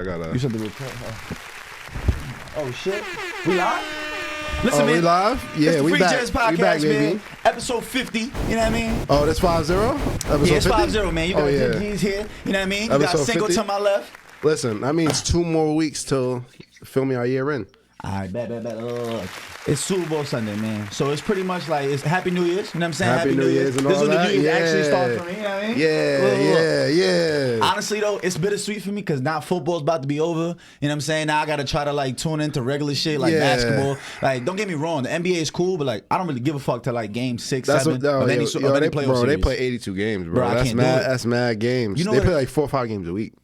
I gotta. You said the record. Oh shit. We live? Listen, man. We live? Yeah, it's the we Free back. Jazz Podcast, we back, baby. man. Episode 50. You know what I mean? Oh, that's 50? Episode Yeah, it's 50? 50, man. You got yeah. G's here. You know what I mean? You got Episode Single 50? to my left. Listen, that means 2 more weeks till filming our year in. All right, bet. It's Super Bowl Sunday, man. So it's pretty much like it's Happy New Year's. You know what I'm saying? Happy New Year's and all This is when that. the New Year's Yeah. actually starts for me. You know what I mean? Yeah. Honestly though, it's bittersweet for me because now football's about to be over. You know what I'm saying? Now I gotta try to like tune into regular shit like basketball. Like, don't get me wrong, the NBA is cool, but like I don't really give a fuck till like game 6, 7 of any playoff series. They play 82 games, bro. Bro, That's mad games. You know they play like 4 or 5 games a week.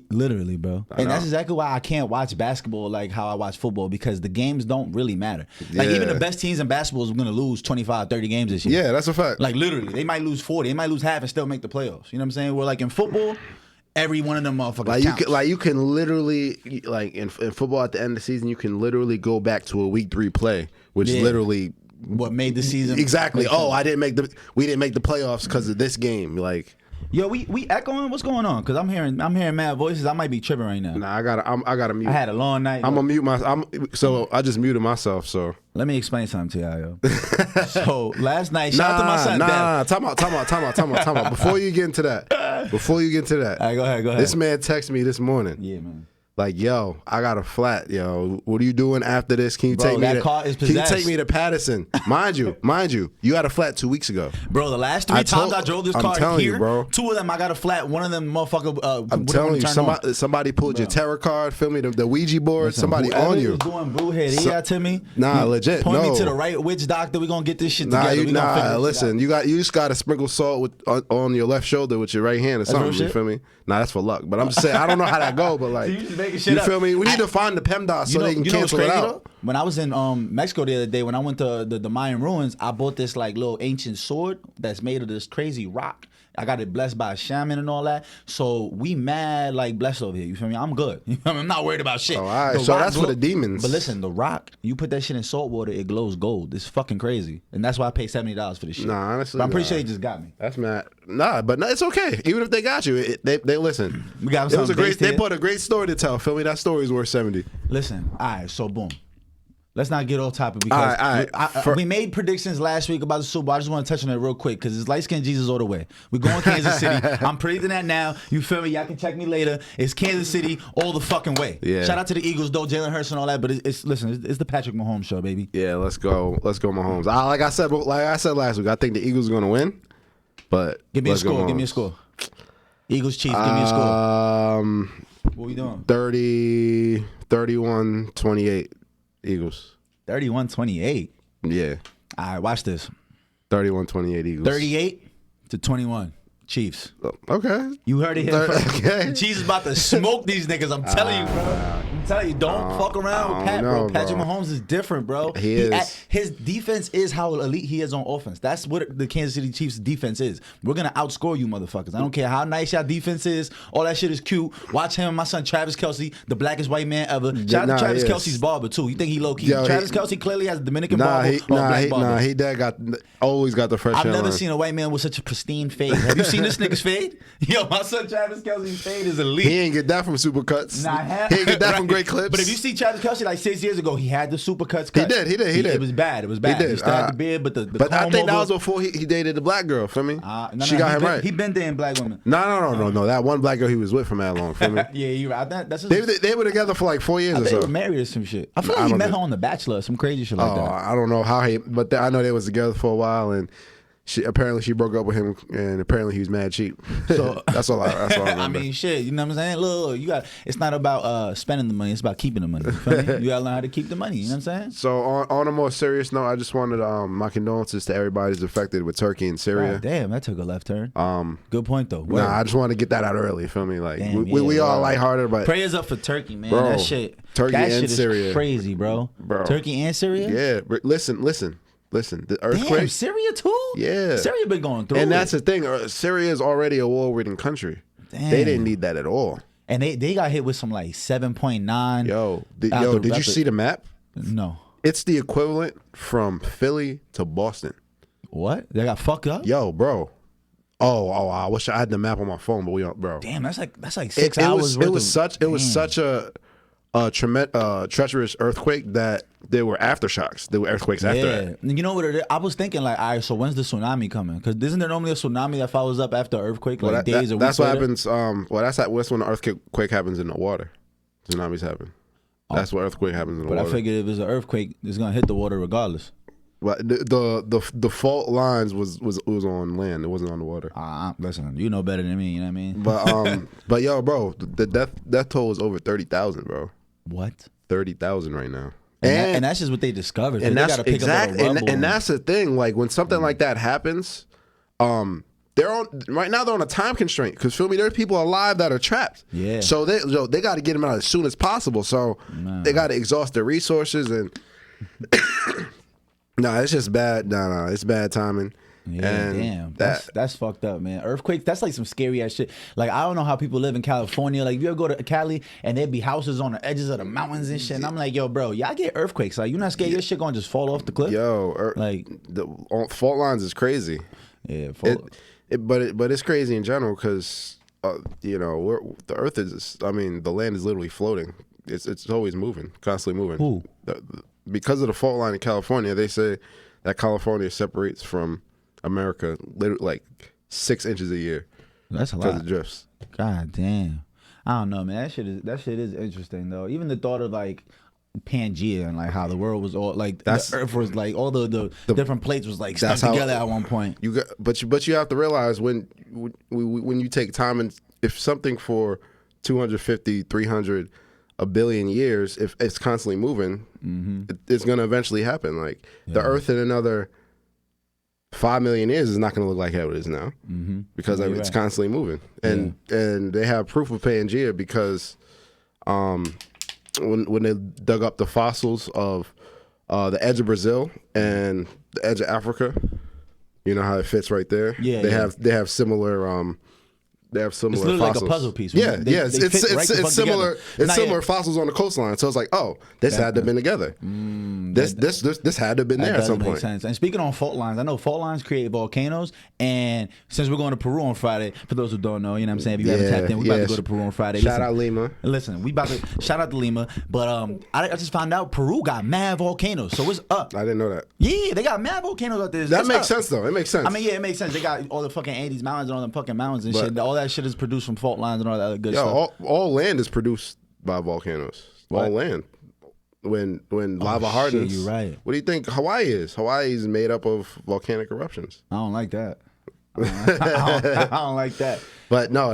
Literally, bro. And that's exactly why I can't watch basketball like how I watch football, because the games don't really matter. Like, even the best teams in basketball is going to lose 25, 30 games this year. Yeah, that's a fact. Like, literally, they might lose 40. They might lose half and still make the playoffs. You know what I'm saying? Where, like, in football, every one of them motherfuckers counts. You can literally, like, in football at the end of the season, you can literally go back to a week 3 play, which literally... What made the season... Exactly. We didn't make the playoffs because of this game. Like... Yo, we echoing? What's going on? Because I'm hearing mad voices. I might be tripping right now. Nah, I gotta mute. I had a long night. I'm gonna mute so I just muted myself. So let me explain something to y'all, yo. So last night, shout out to my son. Time out. Before you get into that, All right, go ahead. This man texted me this morning. Yeah, man. Like, yo, I got a flat, yo. What are you doing after this? Can you take me? Car is possessed. Can you take me to Patterson? Mind you, you had a flat 2 weeks ago. Bro, the last 3 times I drove this car here, you, bro. 2 of them I got a flat. One of them, motherfucker. I'm telling you, somebody pulled your tarot card, feel me, the Ouija board. Listen, somebody on you. Doing boo head to me. Nah, legit. Point me to the right witch doctor. We gonna get this shit together. Listen, you just gotta sprinkle salt on your left shoulder with your right hand or something. You feel me? Nah, that's for luck. But I'm just saying, I don't know how that go. But like, you feel me? We need to find the PEMDAS so they can cancel it out. When I was in Mexico the other day, when I went to the Mayan ruins, I bought this like little ancient sword that's made of this crazy rock. I got it blessed by a shaman and all that. So we mad like blessed over here. You feel me? I'm good. I'm not worried about shit. Oh, all right. So that's for the demons. But listen, the rock, you put that shit in salt water, it glows gold. It's fucking crazy. And that's why I paid $70 for this shit. Nah, honestly. But I'm pretty sure they just got me. That's mad. Nah, but it's okay. Even if they got you, they listen. We got something. They put a great story to tell. Feel me? That story is worth 70. Listen, all right, so boom. Let's not get off topic because we made predictions last week about the Super Bowl. I just want to touch on it real quick because it's light skinned Jesus all the way. We're going Kansas City. I'm predicting that now. You feel me? Y'all can check me later. It's Kansas City all the fucking way. Yeah. Shout out to the Eagles though, Jalen Hurts and all that. But it's the Patrick Mahomes show, baby. Yeah, let's go Mahomes. Like I said last week, I think the Eagles are gonna win. But give me a score. Eagles Chiefs. Give me a score. What we doing? 31-28. Eagles. 31-28. Yeah. All right, watch this. 31-28 Eagles. 38-21 Chiefs. Okay. You heard it here first. Okay. The Chiefs is about to smoke these niggas. I'm telling you, bro. I'm telling you, don't fuck around with Pat, bro. Patrick Mahomes is different, bro. He is. His defense is how elite he is on offense. That's what the Kansas City Chiefs defense is. We're going to outscore you motherfuckers. I don't care how nice y'all defense is. All that shit is cute. Watch him and my son Travis Kelce, the blackest white man ever. Shout out to Travis Kelce's barber, too. You think he low-key? Travis Kelce clearly has a Dominican barber or black barber. He always got the fresh hair. I've never seen a white man with such a pristine fade. Have you seen this nigga's fade? Yo, my son Travis Kelce's fade is elite. He ain't get that from Supercuts. He ain't get that from Great Clips. But if you see Travis Kelce like 6 years ago, he had the Supercuts cut. He did. It was bad. He still had the beard, but But I think that was before he dated the black girl, feel me? She got him right. He been dating black women. No. That one black girl he was with for that long, feel me? Yeah, you're right. They were together for like 4 years or so. They were married or some shit. I feel like he met her on The Bachelor, some crazy shit like that. I don't know how but I know they was together for a while, and she broke up with him, and apparently he was mad cheap. So that's all I remember. I mean, shit, you know what I'm saying? Look, it's not about spending the money, it's about keeping the money. You feel me? You gotta learn how to keep the money, you know what I'm saying? So on a more serious note, I just wanted my condolences to everybody who's affected with Turkey and Syria. God damn, that took a left turn. Good point though. Nah, I just wanted to get that out early, feel me? Like we all lighthearted, but prayers up for Turkey, man. Bro, that shit Syria is crazy, bro. Turkey and Syria? Yeah, listen, the earthquake. Damn, Syria too? Yeah. Syria been going through and that's the thing. Syria is already a war-ridden country. Damn. They didn't need that at all. And they got hit with some like 7.9. Did you see the map? No. It's the equivalent from Philly to Boston. What? They got fucked up? Yo, bro. I wish I had the map on my phone, but we don't, bro. Damn, that's like 6 hours. It was such a treacherous earthquake that there were aftershocks. There were earthquakes after that. You know what it is? I was thinking like, all right, so when's the tsunami coming? Because isn't there normally a tsunami that follows up after an earthquake, like days or weeks That's what later? happens. That's when an earthquake happens in the water. Tsunamis happen. That's what earthquake happens in the water. But I figured if it's an earthquake, it's gonna hit the water regardless. But the fault lines was on land. It wasn't on the water. Listen, you know better than me. You know what I mean? But yo, bro, the death toll is over 30,000, bro. What? 30,000 right now. And that's just what they discovered. And they that's gotta pick up and that's the thing. Like when something like that happens, they're on a time constraint because feel me, there are people alive that are trapped. Yeah. So they got to get them out as soon as possible. So they got to exhaust their resources and. No, it's just bad. No, it's bad timing. Yeah, and damn. That's fucked up, man. Earthquakes, that's like some scary ass shit. Like, I don't know how people live in California. Like, if you ever go to Cali and there'd be houses on the edges of the mountains and shit. And I'm like, yo, bro, y'all get earthquakes. Like, you not scared your shit gonna just fall off the cliff? Yo, the fault lines is crazy. Yeah, but it's crazy in general because, the earth is, the land is literally floating. It's always moving, constantly moving. Who? Because of the fault line in California, they say that California separates from America literally like 6 inches a year. That's a lot. Because it drifts. God damn. I don't know, man. That shit is interesting though. Even the thought of like Pangea and like how the world was all like the earth was like all the different plates was like stuck together at one point. But you have to realize when you take time and if something for 250, 300 a billion years, if it's constantly moving, it's going to eventually happen. Like the Earth in another 5 million years is not going to look like how it is now because it's constantly moving. And they have proof of Pangea because when they dug up the fossils of the edge of Brazil and the edge of Africa, you know how it fits right there. They have similar. They have similar it's fossils. Like a puzzle piece. It's similar. It's similar fossils on the coastline. So it's like, this had to have been together. This had to have been there at some point. Sense. And speaking on fault lines, I know fault lines create volcanoes. And since we're going to Peru on Friday, for those who don't know, you know what I'm saying? If you haven't tapped in, we're about to go to Peru on Friday. Shout out Lima. Listen, we about to shout out to Lima. But I just found out Peru got mad volcanoes. So it's up. I didn't know that. Yeah, they got mad volcanoes out there. That makes sense though. It makes sense. It makes sense. They got all the fucking Andes Mountains and all them fucking mountains and shit. All that shit is produced from fault lines and all that other good stuff. All land is produced by volcanoes. What? All land. When lava hardens. You're right. What do you think Hawaii is? Hawaii is made up of volcanic eruptions. I don't like that. I don't like that. But no,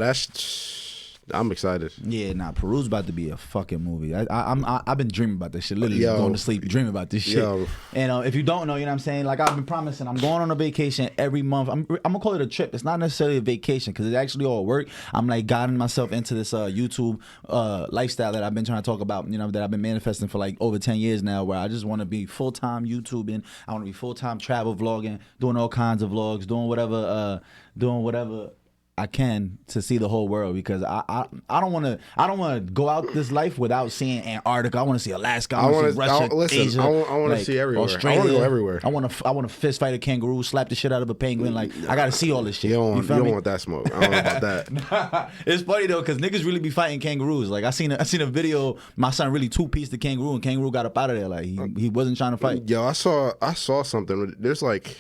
I'm excited. Yeah, Peru's about to be a fucking movie. I've been dreaming about this shit. Literally going to sleep dreaming about this shit. And if you don't know, you know what I'm saying? Like I've been promising, I'm going on a vacation every month. I'm gonna call it a trip. It's not necessarily a vacation because it's actually all work. I'm like guiding myself into this YouTube lifestyle that I've been trying to talk about. That I've been manifesting for like over 10 years now. Where I just want to be full-time YouTubing. I want to be full-time travel vlogging, doing all kinds of vlogs, doing whatever I can to see the whole world because I don't want to go out this life without seeing Antarctica. I want to see Alaska. I want to see Russia, Asia. I want to see everywhere. Australia. I want to go everywhere. I want to fist fight a kangaroo, slap the shit out of a penguin. Like I got to see all this shit. You don't want that smoke. I don't know about that. It's funny though because niggas really be fighting kangaroos. Like I seen a video. My son really two-pieced the kangaroo and kangaroo got up out of there. Like he wasn't trying to fight. Yo, I saw something. There's like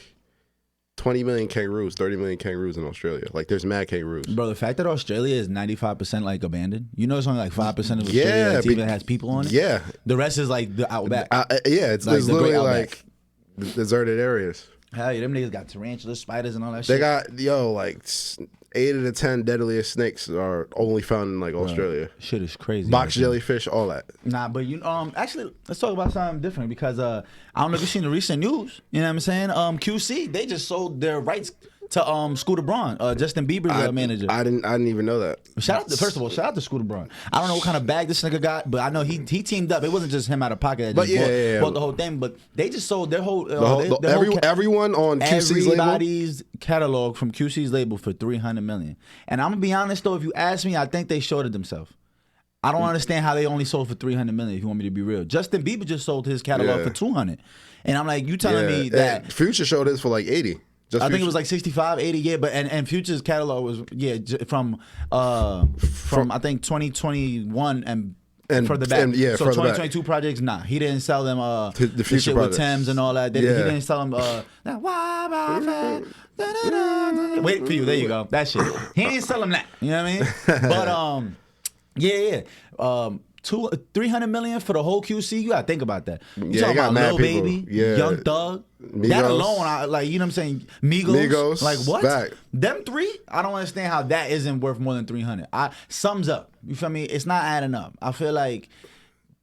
20 million kangaroos, 30 million kangaroos in Australia. Like, there's mad kangaroos. Bro, the fact that Australia is 95% like abandoned, it's only like 5% of Australia that even has people on it. Yeah. The rest is like the outback. It's literally like deserted areas. Hell yeah, them niggas got tarantulas, spiders, and all that shit. They got, like 8 of the 10 deadliest snakes are only found in like Australia. Shit is crazy. Box jellyfish, all that. Nah, but actually, let's talk about something different because I don't know if you've seen the recent news. You know what I'm saying? QC, they just sold their rights to Scooter Braun, Justin Bieber's manager. I didn't even know that. First of all, shout out to Scooter Braun. I don't know what kind of bag this nigga got, but I know he teamed up. It wasn't just him out of pocket that just bought the whole thing, but they just sold their whole everyone on QC's label. Everybody's catalog from QC's label for $300 million. And I'm gonna be honest though, if you ask me, I think they shorted themselves. I don't understand how they only sold for $300 million. If you want me to be real, Justin Bieber just sold his catalog for $200, and I'm like, you telling me that Future showed his for like $80. Just I think Future? it was like 65, 80, yeah. But and Future's catalog was from I think 2021 and further back. And, yeah, so further 2022 projects, nah, he didn't sell them the Future shit projects. with Thames and all that. He Yeah. didn't sell them Wait for you. There you go. That shit. He didn't sell them that. You know what I mean? But 300 million for the whole QC. You gotta think about that. You talking about Lil Baby, Young Thug. Migos. That alone, like, you know what I'm saying? Migos. Like, what? Back. Them three? I don't understand how that isn't worth more than 300. Sums up. You feel me? It's not adding up. I feel like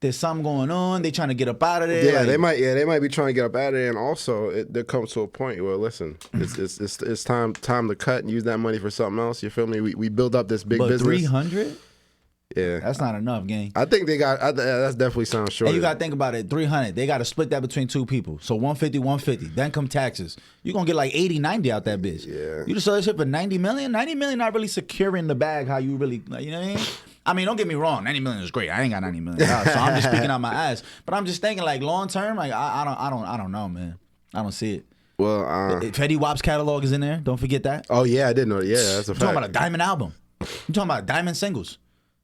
there's something going on. They trying to get up out of there. Yeah, like, they might be trying to get up out of there, and also there comes to a point where, listen, it's time to cut and use that money for something else. You feel me? We build up this big business. 300? Yeah, that's not enough, gang. I think they got. That's definitely sounds short. And you got to think about it. 300. They got to split that between two people. So 150, 150. Then come taxes. You're gonna get like 80, 90 out that bitch. Yeah. You just sell this shit for 90 million. 90 million not really securing the bag how you really. Like, you know what I mean? I mean, don't get me wrong. 90 million is great. I ain't got 90 million, so I'm just speaking out my ass. But I'm just thinking, like, long term, like, I don't know, man. I don't see it. Well, Fetty Wap's catalog is in there. Don't forget that. Oh yeah, I didn't know. Yeah, that's a fact. You're talking about a diamond album. You're talking about diamond singles.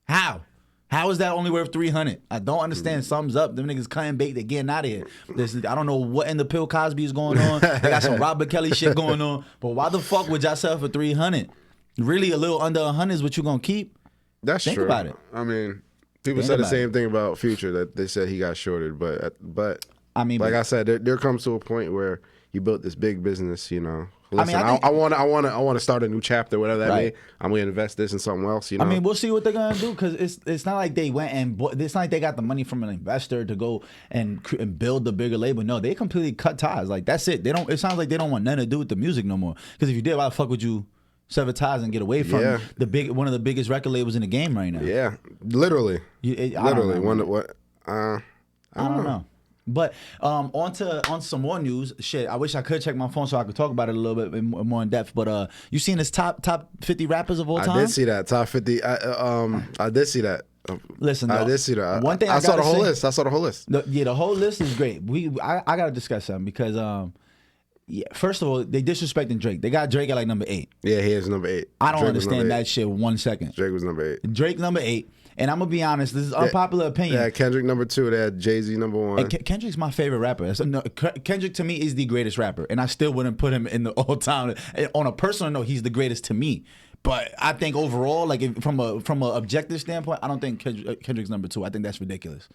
How? How is that only worth 300? I don't understand. Something's up. Them niggas cutting bait. They getting out of here. I don't know what in the Bill Cosby is going on. They got some Robert Kelly shit going on. But why the fuck would y'all sell for 300? Really, a little under 100 is what you gonna keep? That's Think true. about it. I mean, people Think said the about same thing about Future, that they said he got shorted, but I mean, like I said, there comes to a point where you built this big business, you know. Listen, I think, I want to start a new chapter, whatever that right. means. I'm gonna invest this in something else, you know. I mean, we'll see what they're gonna do, because it's not like they went and it's not like they got the money from an investor to go and build the bigger label. No, they completely cut ties. Like, that's it. They don't. It sounds like they don't want nothing to do with the music no more. Because if you did, why the fuck would you sever ties and get away from one of the biggest record labels in the game right now? Yeah, literally. Literally, I don't know. But on some more news. Shit, I wish I could check my phone so I could talk about it a little bit more in depth. But you seen this top 50 rappers of all time? I did see that top 50. I did see that. Listen, I did see that. One thing I saw the whole list. I saw the whole list. The whole list is great. I gotta discuss something because first of all, they disrespecting Drake. They got Drake at like number 8. Yeah, he is number 8. I don't understand that shit 1 second. Drake was number 8. Drake number 8. And I'm gonna be honest, this is unpopular opinion. Yeah, Kendrick number 2. They had Jay-Z number 1. And Kendrick's my favorite rapper. Kendrick to me is the greatest rapper, and I still wouldn't put him in the all time. On a personal note, he's the greatest to me. But I think overall, like from a objective standpoint, I don't think Kendrick's number 2. I think that's ridiculous.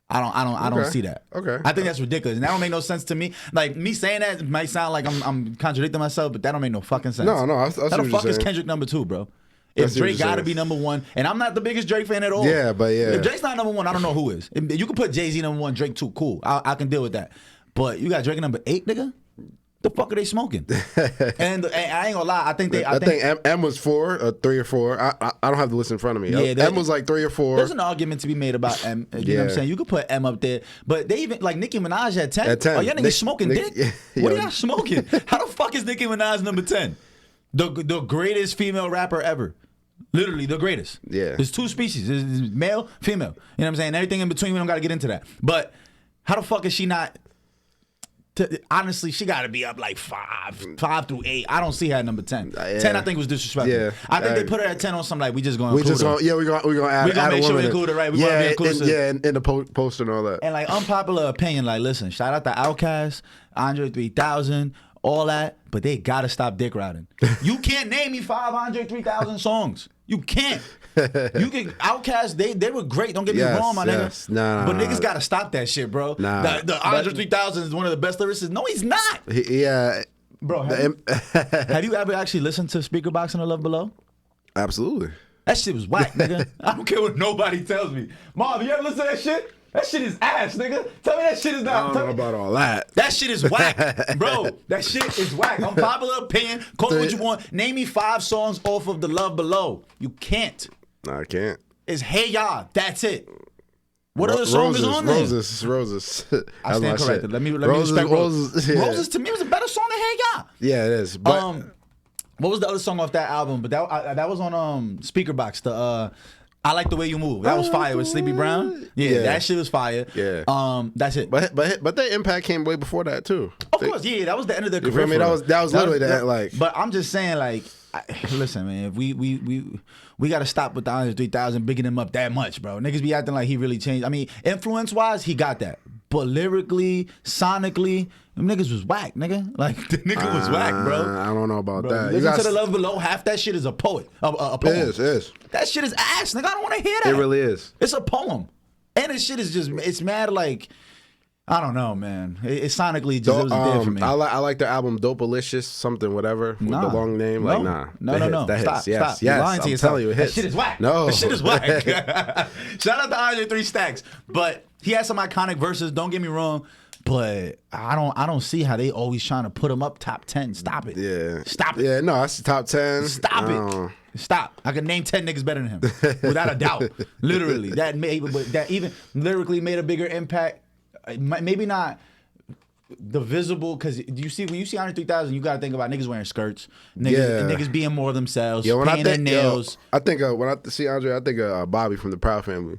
I don't see that. Okay. I think that's ridiculous, and that don't make no sense to me. Like, me saying that might sound like I'm contradicting myself, but that don't make no fucking sense. No, I how the fuck is Kendrick number 2, bro? If Drake gotta be number 1, and I'm not the biggest Drake fan at all. Yeah, but yeah. If Drake's not number 1, I don't know who is. You can put Jay-Z number 1, Drake 2, cool. I can deal with that. But you got Drake number 8, nigga? The fuck are they smoking? and I ain't gonna lie, I think M was 4 or 3 or 4. I don't have the list in front of me. Yeah, M was like 3 or 4. There's an argument to be made about M. You know what I'm saying? You could put M up there, but they even like Nicki Minaj at 10. At 10. Oh, y'all niggas smoking dick? What are y'all smoking? How the fuck is Nicki Minaj number 10? The greatest female rapper ever. Literally the greatest. Yeah. There's 2 species. There's male, female. You know what I'm saying? Everything in between, we don't got to get into that. But how the fuck is she not? Honestly, she got to be up like 5 through 8. I don't see her at number 10. 10, I think, was disrespectful. Yeah. I think they put her at 10 on something like we just going to include her. We're going to add We're going to make sure we include her, right? We're going to be inclusive. In the poster and all that. And like unpopular opinion, like, listen, shout out to Outkast, Andre 3000, all that, but they got to stop dick riding. You can't name me 5 Andre 3000 songs. You can't. You can Outkast, they were great. Don't get me wrong, my nigga. Nah, but niggas gotta stop that shit, bro. Nah. The Andre 3000 is one of the best lyricists. No, he's not. Yeah. Bro, have you ever actually listened to Speaker Box and The Love Below? Absolutely. That shit was whack, nigga. I don't care what nobody tells me. Mom, you ever listen to that shit? That shit is ass, nigga. Tell me that shit is not. I don't know about all that. That shit is whack, bro. That shit is whack. Unpopular opinion. Call it what you want. Name me 5 songs off of The Love Below. You can't. No, I can't. It's Hey Ya. That's it. What other song is on there? Roses. I stand corrected. Let me respect Roses. Yeah. Roses to me was a better song than Hey Ya. Yeah, it is. But what was the other song off that album? But that was on Speaker Box. The I Like the Way You Move. That was fire with Sleepy Brown. Yeah, that shit was fire. Yeah. That's it. But their impact came way before that too. Of course, yeah, that was the end of their career. You feel me? That was literally that. Like, but I'm just saying, like, listen, man, if we got to stop with the Andre 3000 bigging him up that much, bro. Niggas be acting like he really changed. I mean, influence wise, he got that. But lyrically, sonically, them niggas was whack, nigga. Like, the nigga was whack, bro. I don't know about that. Listen to The Love Below. Half that shit is a poem. It is. That shit is ass, nigga. I don't want to hear that. It really is. It's a poem. And this shit is just, it's mad like, I don't know, man. It sonically just, it was dead for me. I like their album Dopalicious, something, whatever, with the long name. Like, nah. No. That Stop. Yes. You're lying to I'm yourself. telling you, it hits. That shit is whack. No. That shit is whack. Shout out to Andre 3 Stacks. But he has some iconic verses, don't get me wrong. But I don't see how they always trying to put him up top 10. Stop it. Yeah. Stop it. Yeah, no, that's top 10. Stop it. Stop. I can name 10 niggas better than him. Without a doubt. Literally. That even lyrically made a bigger impact. Maybe not the visible, because when you see Andre 3000, you got to think about niggas wearing skirts, niggas being more themselves, painting their nails. I think when I see Andre, I think of Bobby from the Proud Family.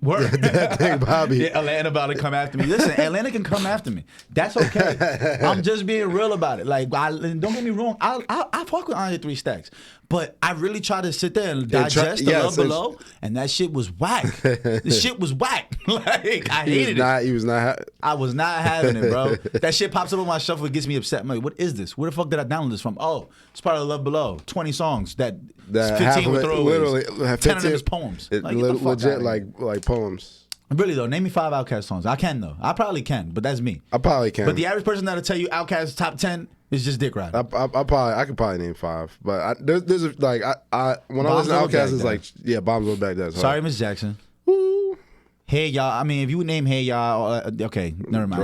Word. That thing, Bobby. Yeah, Atlanta about to come after me. Listen, Atlanta can come after me. That's okay. I'm just being real about it. Like, don't get me wrong. I fuck with Andre 3 Stacks, but I really try to sit there and digest the Love Below, and that shit was whack. The shit was whack. Like, I hated it. He was not. I was not having it, bro. That shit pops up on my shuffle. It gets me upset. I'm like, what is this? Where the fuck did I download this from? Oh, it's part of Love Below. 20 songs that 15 were throwaways. Literally, 10 of them is poems. Like, legit, like poems. Really though, name me 5 Outkast songs. I can though. I probably can, but that's me. I probably can. But the average person that'll tell you Outkast's top 10 is just dick riding. I could probably name 5, but there's like when I listen to Outkast, it's like Bombs Go Back. That's Sorry, Miss Jackson. Woo. Hey y'all. I mean, if you would name Hey y'all, okay, never mind.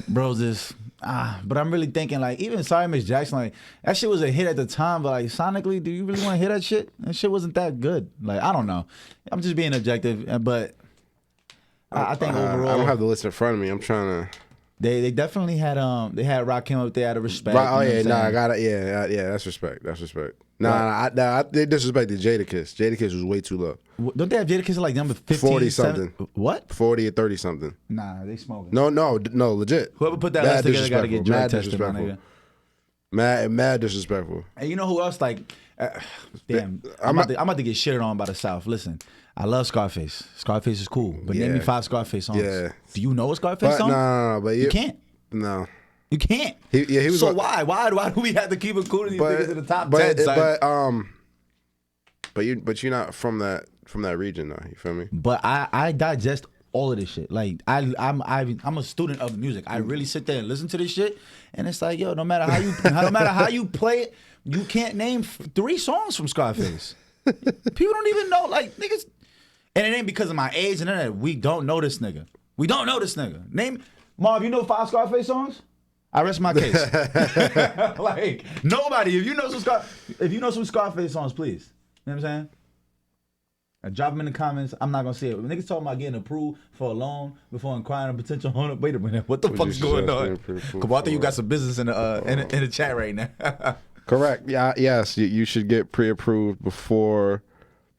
Broses. But I'm really thinking like even Sorry Miss Jackson, like that shit was a hit at the time, but like sonically, do you really want to hear that shit? That shit wasn't that good. Like I don't know. I'm just being objective, but. I think overall, I don't have the list in front of me. I'm trying to. They definitely had Rakim up there out of respect. Oh yeah, I got it. Yeah, that's respect. That's respect. They disrespected Jadakiss. Jadakiss was way too low. Don't they have Jadakiss like number 15? 40 something. What? 40 or 30 something. Nah, they smoking. No, legit. Whoever put that list together got to get drug tested, my nigga. Mad disrespectful. And you know who else like? Damn, I'm about to get shitted on by the South. Listen. I love Scarface. Scarface is cool, but name me 5 Scarface songs. Yeah. Do you know a Scarface song? No, but you can't. No. You can't. He was so why do we have to keep it cool to these niggas in the top 10? But you're not from that region though. You feel me? But I digest all of this shit. Like I'm a student of music. I really sit there and listen to this shit, and it's like, yo, no matter how you play it, you can't name 3 songs from Scarface. People don't even know, like niggas. And it ain't because of my age and none of that. We don't know this nigga. Name Marv, you know 5 Scarface songs? I rest my case. Like nobody. If you know some Scarface songs, please. You know what I'm saying? Drop them in the comments. I'm not gonna say it. When niggas talking about getting approved for a loan before inquiring a potential owner. Wait a minute. What the fuck's going on? Come on, I think you got some business in the chat right now. Correct. Yeah. Yes. You should get pre-approved before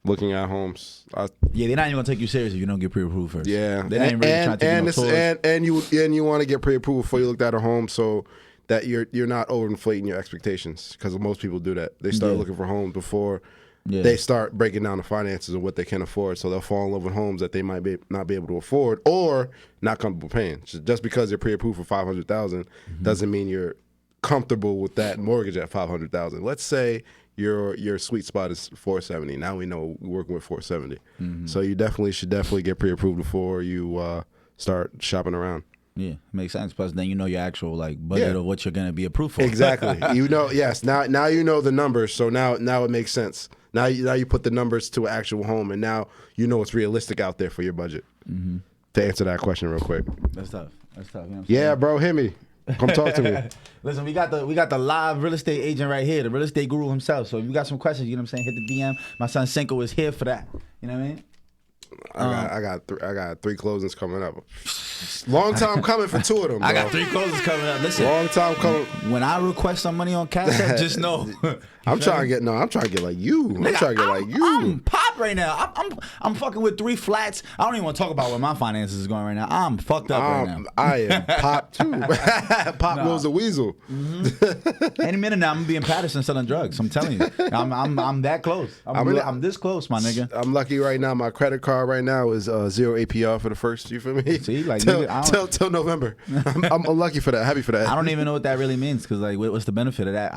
looking at homes. Yeah, they're not even gonna take you serious if you don't get pre-approved first. Yeah, they're not even really trying to take you on tours. And you want to get pre-approved before you look at a home, so that you're not overinflating your expectations. Because most people do that. They start looking for homes before they start breaking down the finances of what they can afford. So they'll fall in love with homes that they might not be able to afford or not comfortable paying. Just because they're pre-approved for $500,000 doesn't mean you're comfortable with that mortgage at $500,000. Let's say your sweet spot is $470,000. Now we know we're working with $470,000. So you should definitely get pre-approved before you start shopping around. Yeah, makes sense. Plus, then you know your actual budget of what you're gonna be approved for. Exactly. Yes. Now you know the numbers. So now it makes sense. Now you put the numbers to an actual home, and now you know what's realistic out there for your budget. To answer that question real quick. That's tough. You know what I'm saying? Bro, hit me. Come talk to me. Listen, we got the live real estate agent right here, the real estate guru himself. So if you got some questions, you know what I'm saying, hit the DM. My son Cinco is here for that. You know what I mean? I got 3 closings coming up. Long time coming for 2 of them. Bro. I got 3 closings coming up. Listen, long time coming. When I request some money on Cash App, just know I'm trying to get like you. I'm trying to get like you. I'm popping. right now. I'm fucking with 3 flats. I don't even want to talk about where my finances is going right now. I'm fucked up right now. I am Pop too. Pop knows a weasel. Any minute now, I'm gonna be in Patterson selling drugs. I'm telling you, I'm that close. I'm this close, my nigga. I'm lucky right now. My credit card right now is 0 APR for the first. You feel me? See, like till November. I'm lucky for that. Happy for that. I don't even know what that really means because like, what's the benefit of that?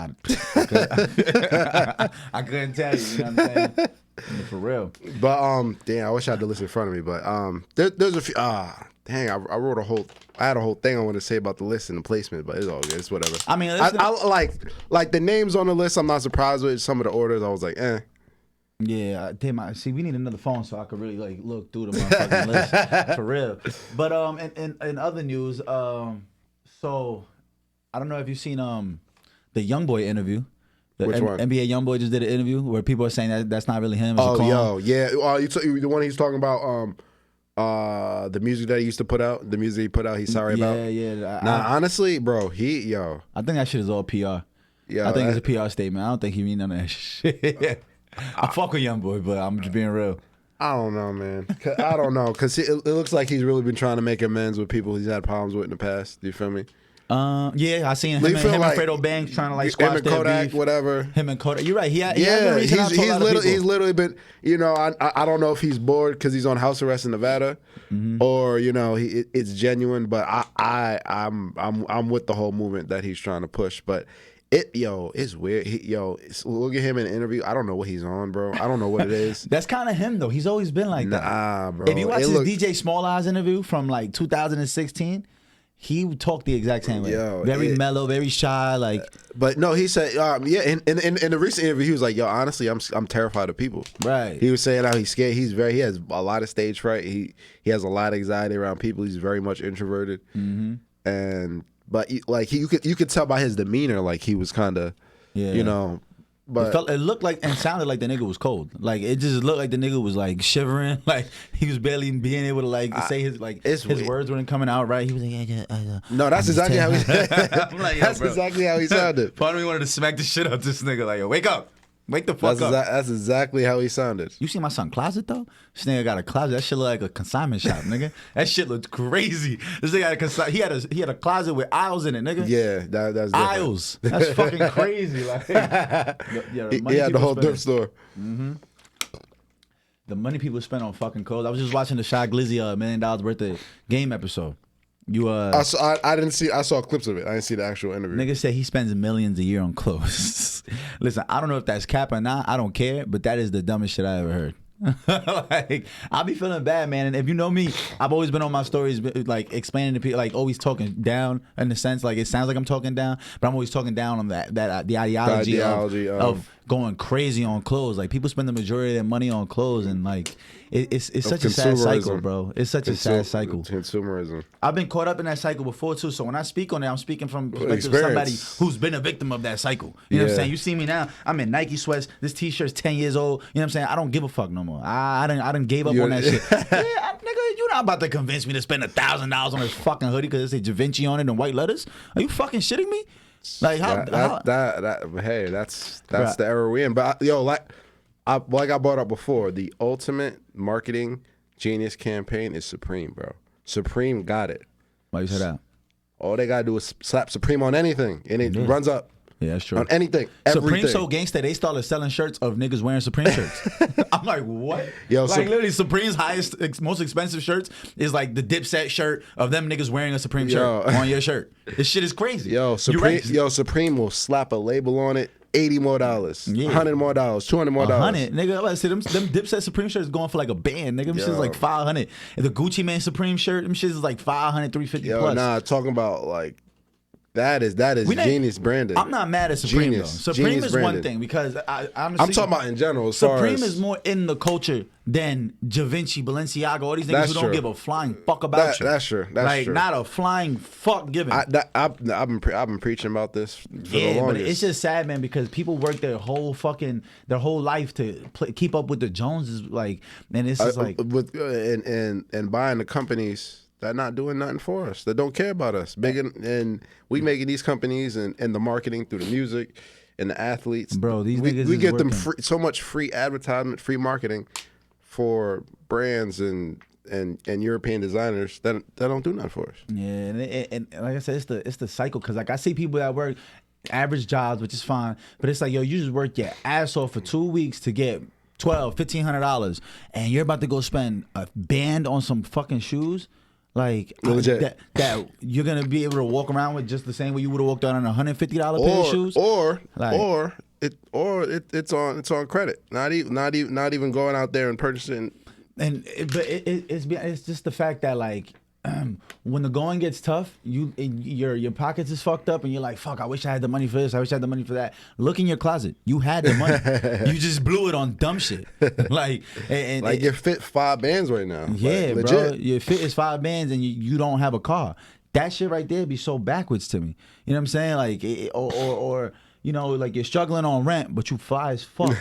I couldn't tell you. You know what I'm saying? For real. But damn, I wish I had the list in front of me. But there's a few. Dang, I wrote I had a whole thing I wanted to say about the list and the placement, but it's all good. It's whatever. I mean, I like the names on the list. I'm not surprised with some of the orders. I was like, eh. Yeah, damn. See, we need another phone so I could really like look through the motherfucking list for real. But in other news, so I don't know if you've seen the YoungBoy interview. Which one? NBA YoungBoy just did an interview where people are saying that that's not really him. Yeah. The one he's talking about. The music that he used to put out, the music he put out, he's sorry about. Yeah. Honestly, bro, I think that shit is all PR. I think it's a PR statement. I don't think he mean none of that shit. I fuck with YoungBoy, but I'm just being real. I don't know, man. I don't know, because it looks like he's really been trying to make amends with people he's had problems with in the past. Do you feel me? Yeah, I seen him and Fredo Banks trying to like squash him and Kodak, beef. wadaver. Him and Kodak. You're right. He's literally been. You know, I don't know if he's bored because he's on house arrest in Nevada, or you know, it's genuine. But I'm with the whole movement that he's trying to push. But it's weird. Look at him in an interview. I don't know what he's on, bro. I don't know what it is. That's kind of him though. He's always been like that. Nah, bro. If you watch his DJ Small Eyes interview from like 2016. He talked the exact same way. Very mellow, very shy, like. But no, he said, in the recent interview, he was like, "Yo, honestly, I'm terrified of people." Right. He was saying how he's scared. He has a lot of stage fright. He has a lot of anxiety around people. He's very much introverted. But you could tell by his demeanor, like he was kind of, you know. But it looked like and sounded like the nigga was cold. Like it just looked like the nigga was like shivering. Like he was barely being able to like say his words weren't coming out right. He was like, no, that's exactly how he. I'm like, that's exactly how he sounded. Part of me wanted to smack the shit out this nigga. Like, yo, wake up. Wake the fuck up. That's exactly how he sounded. You see my son closet though? This nigga got a closet. That shit look like a consignment shop, nigga. That shit looked crazy. This nigga he had a closet with aisles in it, nigga. Yeah, that's different. Aisles. That's fucking crazy. Like, he had the whole thrift store. The money people spend on fucking clothes. I was just watching the Shy Glizzy $1 million birthday game episode. I saw clips of it. I didn't see the actual interview. Nigga said he spends millions a year on clothes. Listen, I don't know if that's cap or not. I don't care, but that is the dumbest shit I ever heard. Like, I'll be feeling bad, man. And if you know me, I've always been on my stories, like explaining to people, like always talking down in the sense, like it sounds like I'm talking down, but I'm always talking down on the ideology of going crazy on clothes. Like people spend the majority of their money on clothes, and like it's such a sad cycle, bro. It's such a sad cycle. Consumerism. I've been caught up in that cycle before too. So when I speak on it, I'm speaking from the perspective of somebody who's been a victim of that cycle. You know what I'm saying? You see me now. I'm in Nike sweats. This T-shirt's 10 years old. You know what I'm saying? I don't give a fuck no more. I done gave up on that shit. Nigga, you're not about to convince me to spend $1,000 on this fucking hoodie because it say Da Vinci on it in white letters. Are you fucking shitting me? Like hey, that's the era we're in. But like I brought up before, the ultimate marketing genius campaign is Supreme, bro. Supreme got it. Why you say that? All they gotta do is slap Supreme on anything, and it runs up. Yeah, that's true. On anything, Supreme so gangsta, they started selling shirts of niggas wearing Supreme shirts. I'm like, what? Yo, like literally, Supreme's most expensive shirts is like the Dipset shirt of them niggas wearing a Supreme shirt on your shirt. This shit is crazy. Supreme will slap a label on it. $80 more, $100 more, $200 more. $100, nigga. Like, see, them Dipset Supreme shirts going for like a band, nigga. Them shit's like $500. And the Gucci Mane Supreme shirt, them shits is like $500, $350 plus. Nah, talking about like. That is genius branding. I'm not mad at Supreme though. Supreme is one thing because I honestly, I'm talking about in general. Supreme is more in the culture than Da Vinci, Balenciaga, all these niggas who don't give a flying fuck about you. That's true. That's true. Not a flying fuck given. I've been preaching about this for the longest. But it's just sad, man, because people work their whole life to keep up with the Joneses, like, and it's just like and buying the companies that not doing nothing for us, that don't care about us. And we making these companies and the marketing through the music and the athletes. Bro, these niggas we get working. them so much free advertisement, free marketing for brands and European designers that don't do nothing for us. Yeah, and like I said, it's the cycle. Cause like I see people that work average jobs, which is fine, but it's like, yo, you just work your ass off for 2 weeks to get $1,500, and you're about to go spend a band on some fucking shoes. Like that you're gonna be able to walk around with just the same way you would have walked out on $150 pair of shoes, or it's on credit. Not even going out there and purchasing. It's just the fact that like when the going gets tough, your pockets is fucked up, and you're like, fuck, I wish I had the money for this. I wish I had the money for that. Look in your closet. You had the money. You just blew it on dumb shit. Like your fit 5 bands right now. Yeah, like, bro. Your fit is 5 bands, and you don't have a car. That shit right there be so backwards to me. You know what I'm saying? Like or you know, like you're struggling on rent, but you fly as fuck.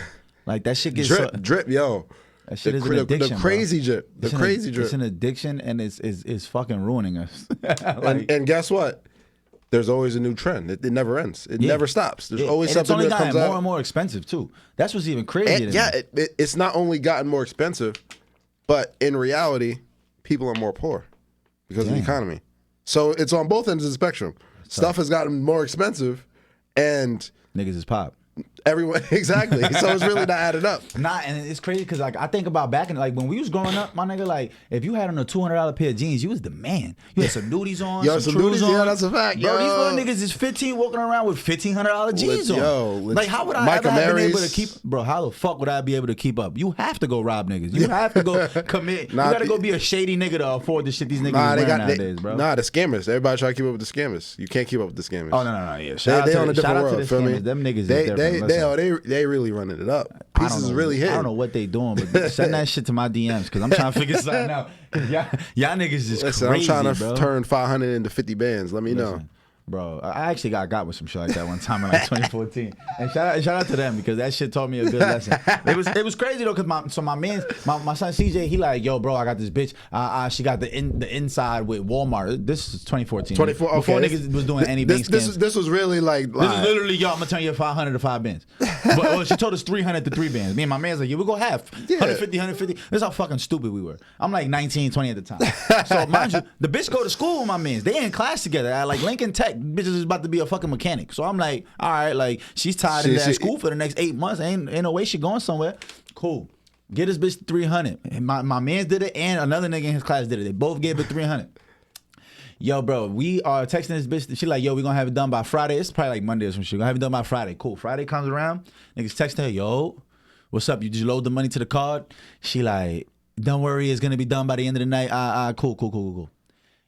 Like that shit gets drip, yo. That shit is an addiction, the crazy bro. drip. The crazy drip. It's an addiction, and it's fucking ruining us. and guess what? There's always a new trend. It never ends. It never stops. There's always something that comes out. It's only gotten more and more expensive too. That's what's even crazier. It's not only gotten more expensive, but in reality, people are more poor because of the economy. So it's on both ends of the spectrum. Stuff has gotten more expensive, and niggas is pop. Everyone, exactly. So it's really not added up. Nah, and it's crazy because like I think about back in like when we was growing up, my nigga, like if you had on a $200 pair of jeans, you was the man. You had some nudies on, some nudies on. Yeah, that's a fact. Bro, these little niggas is 15 walking around with $1,500 jeans on. Like how would I ever have been able to keep? Bro, how the fuck would I be able to keep up? You have to go rob niggas. You have to go commit. You gotta go be a shady nigga to afford the shit these niggas wearing nowadays, bro. Nah, the scammers. Everybody try to keep up with the scammers. You can't keep up with the scammers. Oh no, yeah. Shout out to the scammers. Them niggas is different. They really running it up. Pieces really hitting. I don't know what they doing, but send that shit to my DMs because I'm trying to figure something out. Y'all niggas is crazy, I'm trying to turn 500 into 50 bands. Let me know. Bro, I actually got with some shit like that one time in like 2014, and shout out to them because that shit taught me a good lesson. It was crazy though because my son CJ, he like, yo bro, I got this bitch. She got the inside with Walmart. This is 2014. Before niggas was doing any bank scams. This was really like this is literally, yo, I'm gonna turn you 500 to 5 bands. But she told us 300 to 3 bands. Me and my man's like, yeah, we'll go half. 150. This is how fucking stupid we were. I'm like 19, 20 at the time. So mind you, the bitch go to school with my mans. They in class together at like Lincoln Tech. Bitches is about to be a fucking mechanic. So I'm like, all right, like she's tied into that school for the next 8 months. Ain't no way she going somewhere. Cool. Get this bitch 300. And my mans did it, and another nigga in his class did it. They both gave it 300. Yo, bro, we are texting this bitch. She like, yo, we gonna have it done by Friday. It's probably like Monday or some shit. We're gonna have it done by Friday. Cool. Friday comes around. Niggas text her, yo, what's up? You just load the money to the card? She like, don't worry, it's gonna be done by the end of the night. Cool.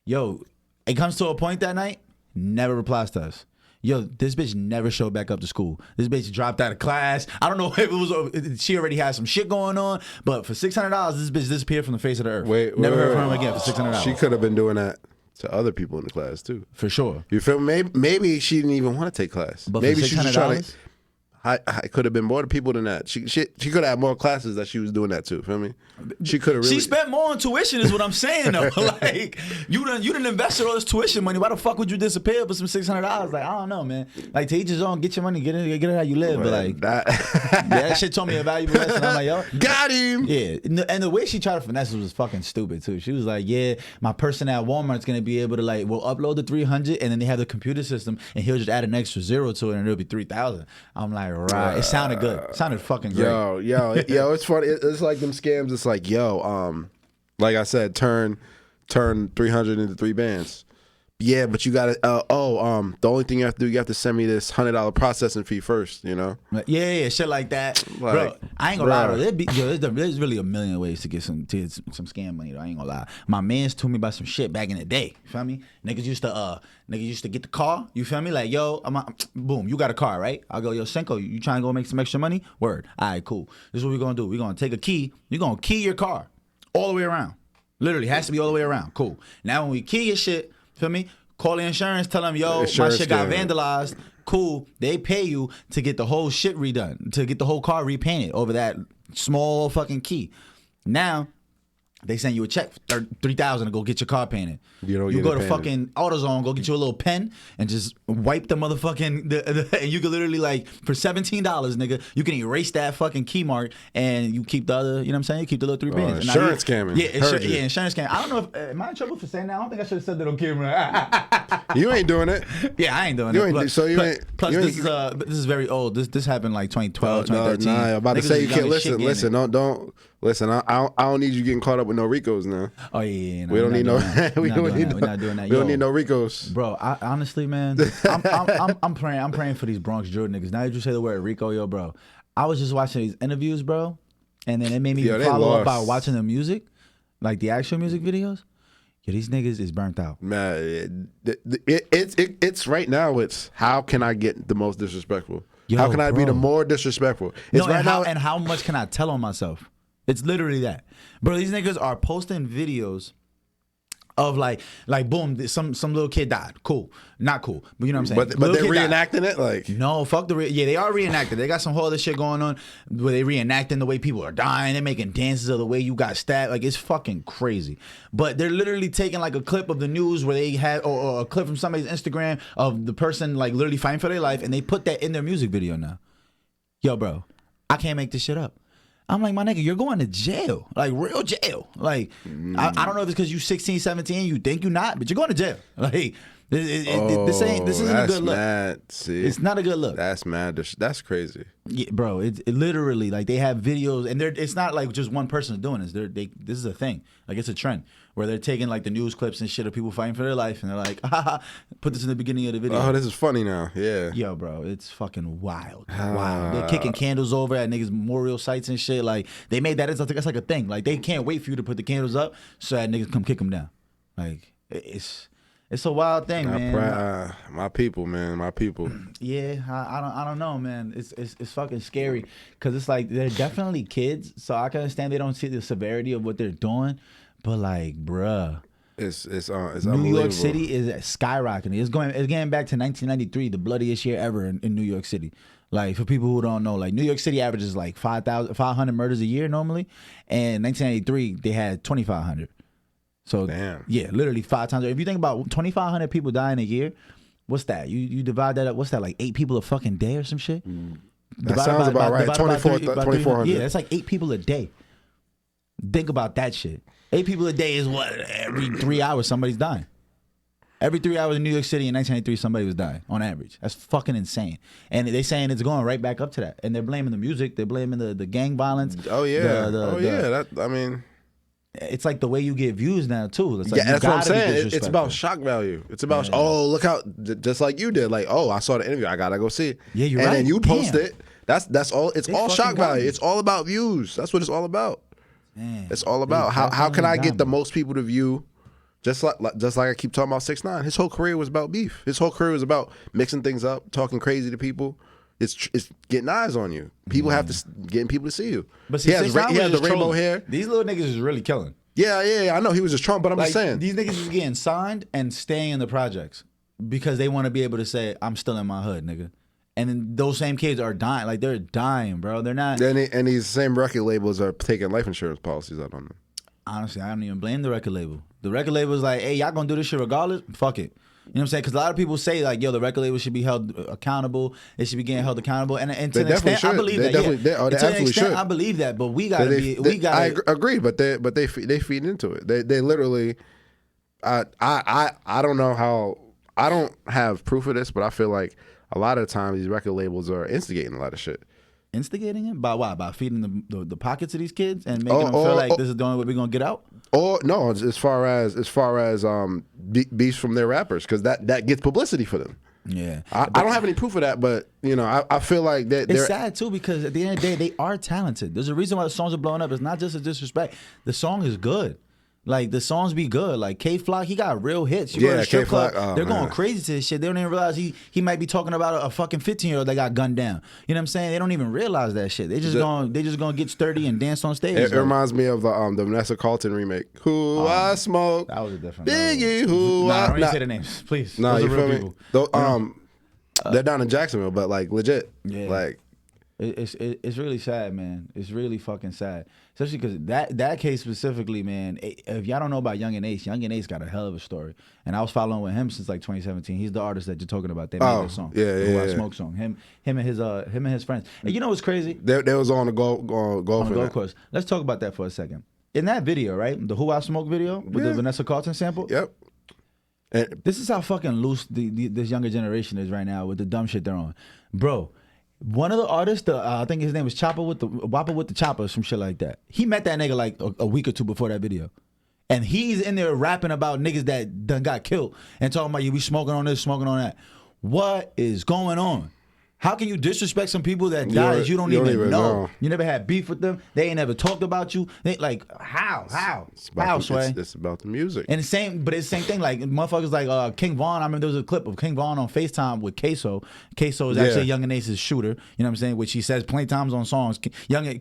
Yo, it comes to a point that night. Never replies to us. Yo, this bitch never showed back up to school. This bitch dropped out of class. I don't know if it was she already had some shit going on, but for $600, this bitch disappeared from the face of the earth. Never heard from him again for $600. She could have been doing that to other people in the class too. For sure. You feel me? Maybe she didn't even want to take class. But maybe for she was trying to. I could have been more people than that. She could have had more classes that she was doing that too. Feel me? She could have really. She spent more on tuition, is what I'm saying though. Like you done invested all this tuition money. Why the fuck would you disappear for some $600? Like I don't know, man. Like to each his own. Get your money, get it how you live. But like that shit told me a valuable lesson. I'm like, yo, got him. Yeah, and the way she tried to finesse was fucking stupid too. She was like, yeah, my person at Walmart's gonna be able to like, we'll upload the 300, and then they have the computer system, and he'll just add an extra 0 to it, and it'll be 3,000. I'm like, right. It sounded good. It sounded fucking great. Yo, it's funny. It's like them scams. It's like, yo, like I said, turn 300 into 3 bands. Yeah, but you gotta. The only thing you have to do, you have to send me this $100 processing fee first. You know. Yeah, shit like that, like, bro. I ain't gonna lie though. There's really a million ways to get some scam money though. I ain't gonna lie. My man's told me about some shit back in the day. You feel me? Niggas used to get the car. You feel me? Like, yo, boom, you got a car, right? I'll go, yo, Cinco, you trying to go make some extra money? Word. All right, cool. This is what we're gonna do. We're gonna take a key. You're gonna key your car all the way around. Literally, has to be all the way around. Cool. Now when we key your shit, feel me? Call the insurance, tell them, yo, my shit got vandalized. Cool. They pay you to get the whole shit redone, to get the whole car repainted over that small fucking key. Now, They send you a check for $3,000 to go get your car painted. You go to fucking AutoZone, go get you a little pen and just wipe the motherfucking. And you can literally like for $17, nigga, you can erase that fucking key mark and you keep the other. You know what I'm saying? You keep the little 3 bands. Insurance scamming. Yeah, insurance scamming. I don't know if am I in trouble for saying that? I don't think I should have said that on camera. You ain't doing it. Yeah, I ain't doing it. Plus, this is very old. This happened like 2012, 2013. Nah, I'm about to say you can't listen. Don't. Listen, I don't need you getting caught up with no Ricos now. Oh yeah, we don't need no. We're not doing that. We don't need no Ricos, bro. Honestly, man, I'm praying. I'm praying for these Bronx Jordan niggas. Now that you say the word Rico, yo, bro, I was just watching these interviews, bro, and then it made me follow up by watching the music, like the actual music videos. Yeah, these niggas is burnt out. Man, it's right now. It's how can I get the most disrespectful? Yo, how can I be the more disrespectful? It's right now. And how much can I tell on myself? It's literally that, bro. These niggas are posting videos of like boom, some little kid died. Cool, not cool, but you know what I'm saying. But they're reenacting it, like no, fuck yeah, they are reenacting. They got some whole other shit going on where they reenacting the way people are dying. They're making dances of the way you got stabbed. Like it's fucking crazy. But they're literally taking like a clip of the news where they had or a clip from somebody's Instagram of the person like literally fighting for their life, and they put that in their music video now. Yo, bro, I can't make this shit up. I'm like, my nigga, you're going to jail. Like, real jail. Like, I don't know if it's because you 16, 17, you think you're not, but you're going to jail. Like, this isn't a good look. Mad. See, it's not a good look. That's mad. That's crazy. Yeah, bro, it literally, like, they have videos, and it's not like just one person doing this. This is a thing. Like, it's a trend where they're taking, like, the news clips and shit of people fighting for their life, and they're like, put this in the beginning of the video. Oh, this is funny now. Yeah. Yo, bro, it's fucking wild. Wild. They're kicking candles over at niggas' memorial sites and shit. Like, they made that, that's like a thing. Like, they can't wait for you to put the candles up so that niggas come kick them down. Like, it's a wild thing, man. My people, man. My people. Yeah, I don't know, man. It's fucking scary because it's like they're definitely kids, so I can understand they don't see the severity of what they're doing, but like, bruh, it's New York City is skyrocketing. It's getting back to 1993, the bloodiest year ever in New York City. Like, for people who don't know, like, New York City averages like 500 murders a year normally, and 1993 they had 2,500. So damn. Yeah, literally 5 times. If you think about 2,500 people dying a year, what's that? You divide that up. What's that, like 8 people a fucking day or some shit? That sounds about right. 2,400. Yeah, that's like 8 people a day. Think about that shit. 8 people a day is what? Every 3 hours somebody's dying. Every 3 hours in New York City in 1993 somebody was dying on average. That's fucking insane. And they saying it's going right back up to that. And they're blaming the music. They're blaming the gang violence. Oh yeah. I mean. It's like the way you get views now too. It's like, yeah, that's what I'm saying. It's about shock value. It's about look how, just like you did. Like, I saw the interview. I gotta go see it. Yeah, you're right. And then you post it. That's all. It's all shock value. It's all about views. That's what it's all about. Man, it's all about how can I get the most people to view. Just like I keep talking about 6ix9ine. His whole career was about beef. His whole career was about mixing things up, talking crazy to people. It's getting eyes on you. People have to getting people to see you. But see, he has the rainbow hair. These little niggas is really killing. Yeah, I know he was just Trump, but I'm just saying. These niggas is getting signed and staying in the projects because they want to be able to say, I'm still in my hood, nigga. And then those same kids are dying. Like, they're dying, bro. They're not. And these same record labels are taking life insurance policies out on them. Honestly, I don't even blame the record label. The record label is like, hey, y'all gonna do this shit regardless? Fuck it. You know what I'm saying? Because a lot of people say, like, yo, the record label should be held accountable. It should be getting held accountable. And to an extent, I believe that. They absolutely should. I believe that, but we gotta I agree, but they feed into it. They literally. I don't know how. I don't have proof of this, but I feel like a lot of the time these record labels are instigating a lot of shit. Instigating it by what? By feeding the pockets of these kids and making them feel like this is the only way we're gonna get out. Or no, as far as beefs from their rappers, because that gets publicity for them. Yeah, I don't have any proof of that, but I feel like that. It's sad too because at the end of the day, they are talented. There's a reason why the songs are blowing up. It's not just a disrespect. The song is good. Like, the songs be good. Like, K-Flock, he got real hits. You go to the strip club, they're going crazy to this shit. They don't even realize he might be talking about a fucking 15-year-old that got gunned down. You know what I'm saying? They don't even realize that shit. They just gonna get sturdy and dance on stage. It reminds me of the Vanessa Carlton remake. I Smoke. That was a different Biggie, don't even say the names, please. Nah, you feel me? They're down in Jacksonville, but like legit. Yeah. Like, It's really sad, man. It's really fucking sad, especially because that case specifically, man. If y'all don't know about Young and Ace got a hell of a story, and I was following with him since like 2017. He's the artist that you're talking about. They made this song, the Who I Smoke song. Him and his friends. And you know what's crazy? They was on the golf course. Let's talk about that for a second. In that video, right, the Who I Smoke video with the Vanessa Carlton sample. Yep. And this is how fucking loose this younger generation is right now with the dumb shit they're on, bro. One of the artists, I think his name was Whopper with the Chopper, some shit like that. He met that nigga like a week or two before that video. And he's in there rapping about niggas that done got killed and talking about you be smoking on this, smoking on that. What is going on? How can you disrespect some people that died that you don't even know? You never had beef with them. They ain't never talked about you. They like how? How, Sway? It's about the music. And but it's the same thing. Like motherfuckers like King Von. I remember there was a clip of King Von on FaceTime with Queso. Queso is actually Young and Ace's shooter. You know what I'm saying? Which he says plenty times on songs.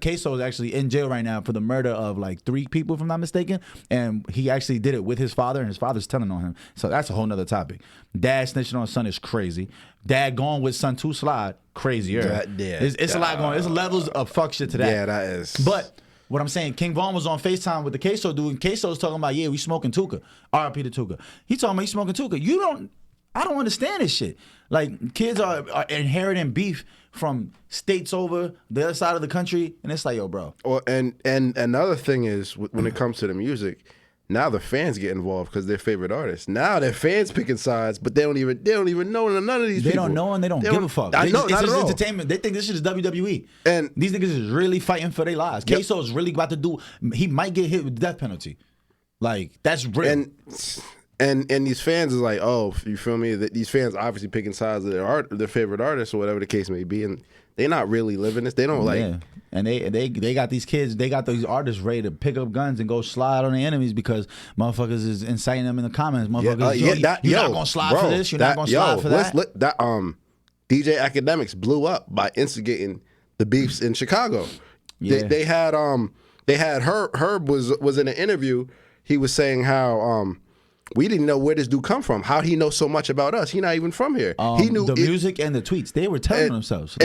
Queso is actually in jail right now for the murder of like 3 people, if I'm not mistaken. And he actually did it with his father, and his father's telling on him. So that's a whole nother topic. Dad snitching on son is crazy. Dad going with son to slide, crazier. It's a lot going on. There's levels of fuck shit to that. Yeah, that is. But what I'm saying, King Von was on FaceTime with the Queso dude, and Queso's talking about, we smoking Tuka. RIP to Tuka. He talking about he smoking Tuka. I don't understand this shit. Like, kids are inheriting beef from states over the other side of the country, and it's like, yo, bro. Well, and another thing is, when it comes to the music, now the fans get involved because they're favorite artists. Now their fans picking sides, but they don't even know none of these people. They don't know and they don't give a fuck. I know, it's just entertainment. They think this shit is WWE. And these niggas is really fighting for their lives. Queso is really about to do. He might get hit with the death penalty. Like, that's real. And these fans is like, oh, you feel me? These fans obviously picking sides of their favorite artists or whatever the case may be, and they're not really living this. They don't like. Yeah. And they got these kids, they got these artists ready to pick up guns and go slide on the enemies because motherfuckers is inciting them in the comments. Motherfuckers, you're not gonna slide for this. You're not gonna slide for that. DJ Academics blew up by instigating the beefs in Chicago. Yeah. They had Herb was in an interview. He was saying how we didn't know where this dude come from. How he know so much about us? He not even from here. He knew the music and the tweets. They were telling themselves.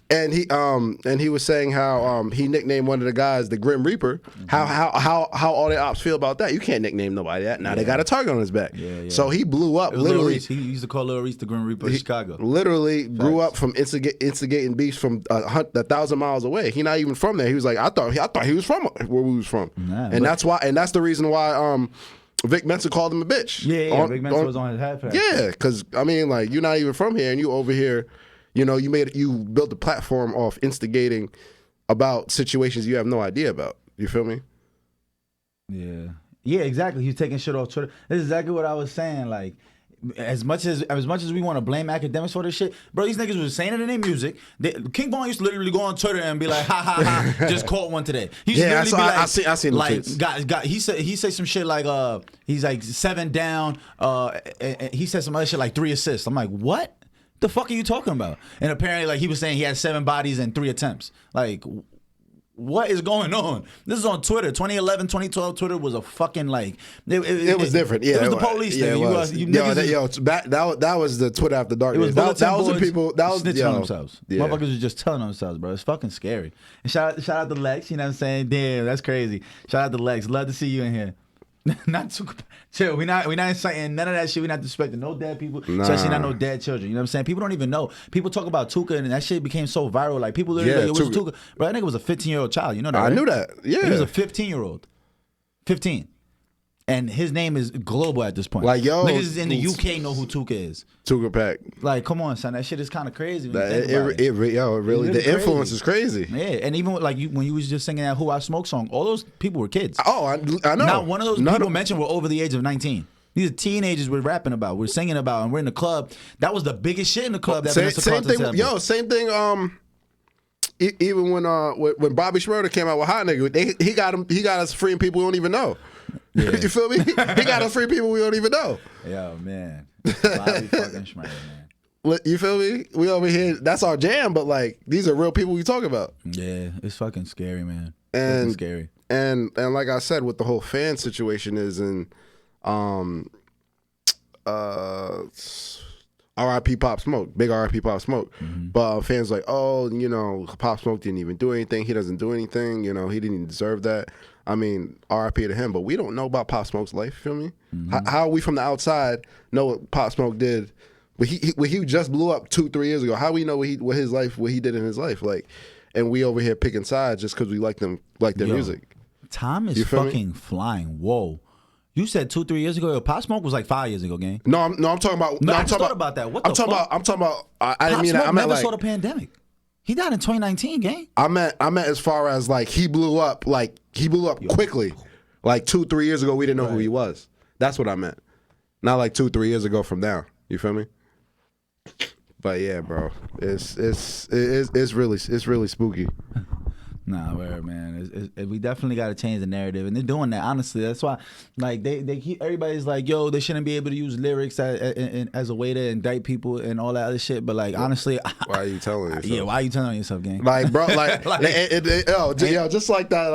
And he was saying how he nicknamed one of the guys the Grim Reaper. How all the ops feel about that? You can't nickname nobody that. Now they got a target on his back. So he blew up. Literally, he used to call Lil Reese the Grim Reaper of Chicago. Literally grew up from instigating beefs from 1,000 miles away. He not even from there. He was like, I thought he was from where we was from, that's why. And that's the reason why. Vic Mensa called him a bitch. Vic Mensa was on his head for that. Yeah, because I mean, like, you're not even from here, and you over here. You know, you built a platform off instigating about situations you have no idea about. You feel me? Yeah, exactly. He's taking shit off Twitter. This is exactly what I was saying. Like, as much as we want to blame academics for this shit, bro, these niggas was saying it in their music. King Von used to literally go on Twitter and be like, ha ha ha, just caught one today. He used to literally be like, I seen the tweets. He said some shit like he's like 7 down. And he said some other shit like 3 assists. I'm like, what? The fuck are you talking about? And apparently, like, he was saying he had 7 bodies and 3 attempts. Like, what is going on? This is on Twitter. 2011, 2012, Twitter was a fucking like. It was different. Yeah, it was the police thing. That was the Twitter after dark. It was that was the people. That was snitching on themselves. Yeah. Motherfuckers was just telling themselves, bro. It's fucking scary. And shout out to Lex. You know what I'm saying? Damn, that's crazy. Shout out to Lex. Love to see you in here. Not too chill. We not inciting none of that shit. We not disrespecting no dead people, especially not no dead children. You know what I'm saying? People don't even know. People talk about Tuka and that shit became so viral. Like, people literally like, it was Tuka. Bro, that nigga was a 15-year-old child. You know that? I knew that. Yeah, he was a 15-year-old. 15. And his name is global at this point. Like, yo, niggas in the UK know who Tuka is. Tuka Pack. Like, come on, son. That shit is kind of crazy. Really, the influence is crazy. Yeah, and even like when you was just singing that "Who I Smoke" song, all those people were kids. Oh, I know. Not one of those people mentioned were over the age of 19. These are teenagers we're rapping about, we're singing about, and we're in the club. That was the biggest shit in the club. That same thing. Yo, same thing. Even when Bobby Schmurder came out with Hot Nigga, he got us freeing people we don't even know. Yeah. You feel me? He got us free people we don't even know. Yo, man. Bobby fucking Schmurder, man. You feel me? We over here, that's our jam, but like, these are real people we talk about. Yeah, it's fucking scary, man. And it's scary. And like I said, what the whole fan situation is, and R.I.P. Pop Smoke, big R.I.P. Pop Smoke. But fans like, oh, you know, Pop Smoke didn't even do anything. He doesn't do anything. You know, he didn't even deserve that. I mean, R.I.P. to him. But we don't know about Pop Smoke's life. You feel me? How we from the outside know what Pop Smoke did? When he just blew up 2-3 years ago. How we know what he did in his life? Like, and we over here picking sides just because we like their music. Time is fucking flying. Whoa. You said 2-3 years ago. Pop Smoke was like 5 years ago, gang. No, I'm talking about. No, I just thought about that. What the fuck? I'm talking about. I didn't mean Pop that. I Smoke meant never like. saw the pandemic. He died in 2019, gang. I meant as far as like he blew up quickly. Like 2-3 years ago, we didn't know who he was. That's what I meant. Not like 2-3 years ago from now. You feel me? But yeah, bro, it's really spooky. Nah, man. We definitely got to change the narrative, and they're doing that. Honestly, that's why, like, they keep everybody's like, yo, they shouldn't be able to use lyrics as a way to indict people and all that other shit. But like, honestly, why are you telling yourself? Yeah, why are you telling on yourself, gang? Like, bro, like, just like that,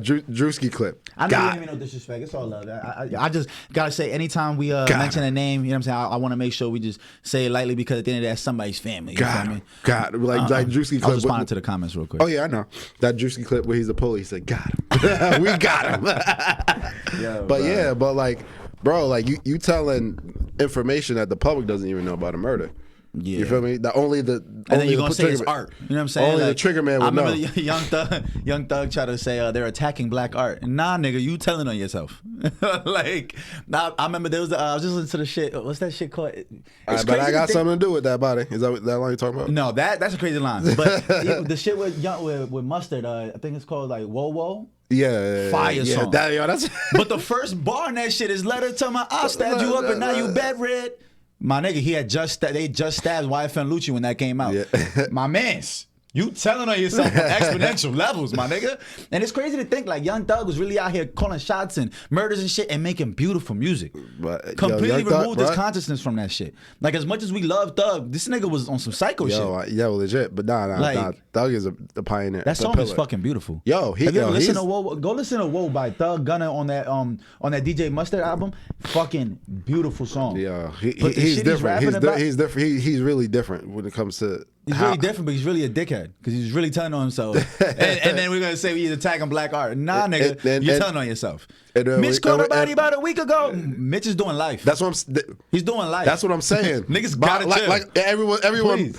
Drewski clip. I know you didn't even know disrespect. It's all love. I just gotta say, anytime we mention a name, you know what I'm saying, I want to make sure we just say it lightly because at the end of that, somebody's family. You know what I mean? Like Drewski clip. I was responding to the comments real quick. Oh yeah, I know that Juicy clip where he's a police. He said, "Got him, we got him." But like, bro, like you telling information that the public doesn't even know about a murder. Yeah. You feel me? And then you're gonna say it's art. You know what I'm saying? Only the trigger man would know. I remember Young Thug tried to say they're attacking black art. Nah, nigga, you telling on yourself. Like, I remember there was I was just listening to the shit. What's that shit called? But I got something to do with that body. Is that line you're talking about? No, that's a crazy line. But the shit with Mustard, I think it's called like Whoa Whoa. Yeah, fire song. That's But the first bar in that shit is "Letter to my I stabbed you up and now you bed red." My nigga, they just stabbed YFN Lucci when that came out. Yeah. My mans, you telling on yourself on exponential levels, my nigga. And it's crazy to think like Young Thug was really out here calling shots and murders and shit and making beautiful music. But, completely removed his consciousness from that shit. Like, as much as we love Thug, this nigga was on some psycho shit. Yeah, legit. But nah. Thug is a pioneer. That song is fucking beautiful. Yo, have you ever listened to Whoa? Go listen to Whoa by Thug Gunna on that DJ Mustard album. Fucking beautiful song. Yeah, he's different. He's different. He's really different when it comes to. He's really different, but he's really a dickhead because he's really telling on himself. and then we're gonna say he's attacking black art. Nah, nigga, you're telling on yourself. Mitch caught a body about a week ago. Mitch is doing life. That's what he's doing life. That's what I'm saying. Niggas gotta chill. Like everyone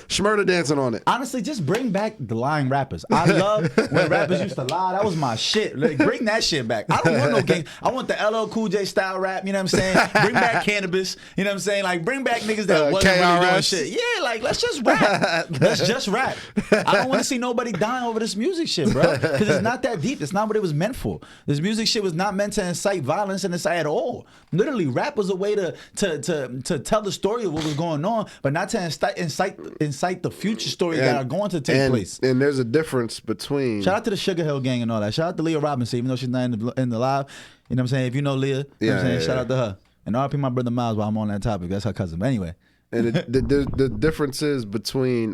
schmurder dancing on it. Honestly, just bring back the lying rappers. I love when rappers used to lie. That was my shit. Like, bring that shit back. I don't want no gang. I want the LL Cool J style rap. You know what I'm saying? Bring back Cannabis. You know what I'm saying? Like, bring back niggas that wasn't really doing shit. Yeah, like, let's just rap. Let's just rap. I don't want to see nobody dying over this music shit, bro. Because it's not that deep. It's not what it was meant for. This music shit was not meant to incite violence and incite at all. Literally, rap was a way to tell the story of what was going on, but not to incite the future stories that are going to take place. And there's a difference between. Shout out to the Sugar Hill Gang and all that. Shout out to Leah Robinson, even though she's not in the live. You know what I'm saying? If you know Leah, you know what I'm saying? Shout out to her. And RP my brother Miles while I'm on that topic. That's her cousin. But anyway. And the differences between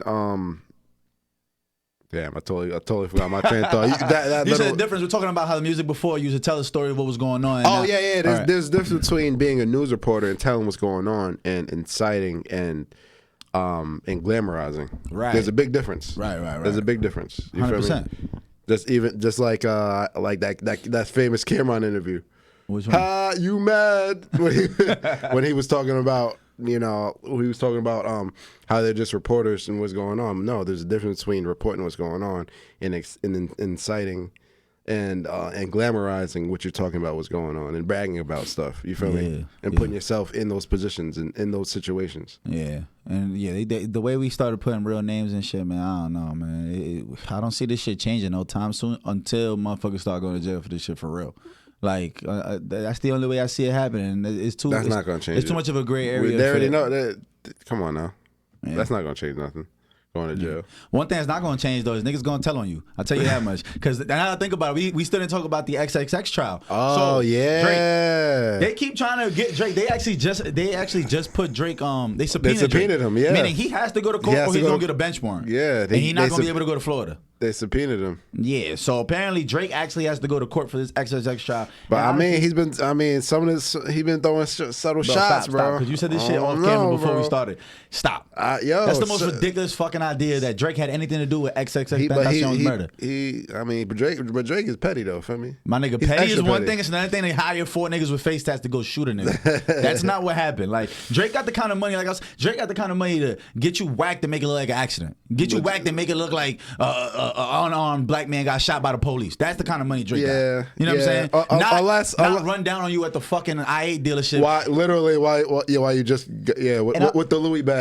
damn, I totally forgot my train of thought. You said the difference. We're talking about how the music before used to tell a story of what was going on. There's a difference between being a news reporter and telling what's going on and inciting and glamorizing. Right. There's a big difference. Right. There's a big difference. You 100%. Feel me? Just like that famous Cameron interview. Which one? Ha, you mad? When he was talking about. You know, he was talking about how they're just reporters and what's going on. No, there's a difference between reporting what's going on and inciting and glamorizing what you're talking about, what's going on, and bragging about stuff. You feel me? And putting yourself in those positions and in those situations. Yeah, and the way we started putting real names and shit, man. I don't know, man. I don't see this shit changing no time soon until motherfuckers start going to jail for this shit for real. Like that's the only way I see it happening. That's not going to change. It's too much of a gray area. They already know that. Come on now, that's not going to change nothing. Going to jail. One thing that's not going to change though is niggas going to tell on you. I'll tell you that much. Because now I think about it, we still didn't talk about the XXX trial. Oh yeah, Drake, they keep trying to get Drake. They actually just put Drake. They subpoenaed him. Yeah, meaning he has to go to court or he's going to get a bench warrant. Yeah, and he's not going to be able to go to Florida. They subpoenaed him. Yeah, so apparently Drake actually has to go to court for this XXX trial. But I mean, he's been some of this. He's been throwing subtle shots, bro. Because you said this shit off camera before we started. Stop. Yo, that's the most ridiculous fucking idea that Drake had anything to do with XXX murder. I mean, but Drake is petty though. For me, my nigga, petty is one thing. It's another thing. They hire 4 niggas with face tats to go shoot a nigga. That's not what happened. Like Drake got the kind of money. Like us, Drake got the kind of money to get you whacked and make it look like an accident. Get you whacked and make it look like unarmed black man got shot by the police. That's the kind of money Drake got. You know what I'm saying? Not run down on you at the fucking I8 dealership. Why you just with the Louis bag.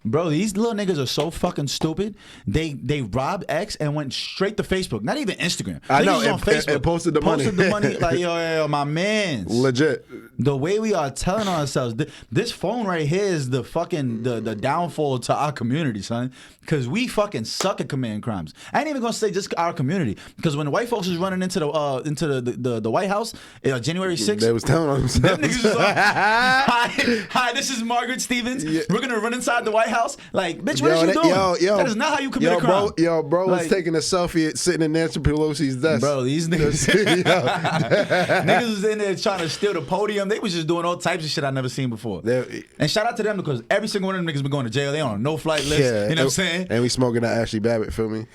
Bro, these little niggas are so fucking stupid. They robbed X and went straight to Facebook. Not even Instagram. I know, on Facebook. And posted the money. Like, yo, my mans. Legit. The way we are telling ourselves, this phone right here is the fucking the downfall to our community, son. Because we fucking suck at committing crimes. I ain't even gonna say just our community. Because when the white folks was running into the White House, January 6th, they was telling on themselves. Them niggas was like, hi, this is Margaret Stevens. Yeah. We're gonna run inside the White House. Like, bitch, what are you doing? That is not how you commit a crime. Bro was taking a selfie sitting in Nancy Pelosi's desk. Bro, these niggas, niggas was in there trying to steal the podium. They was just doing all types of shit I never seen before. And shout out to them because every single one of them niggas been going to jail. They on a no-flight list. Yeah, you know what I'm saying? And we smoking that Ashley Babbitt, feel me?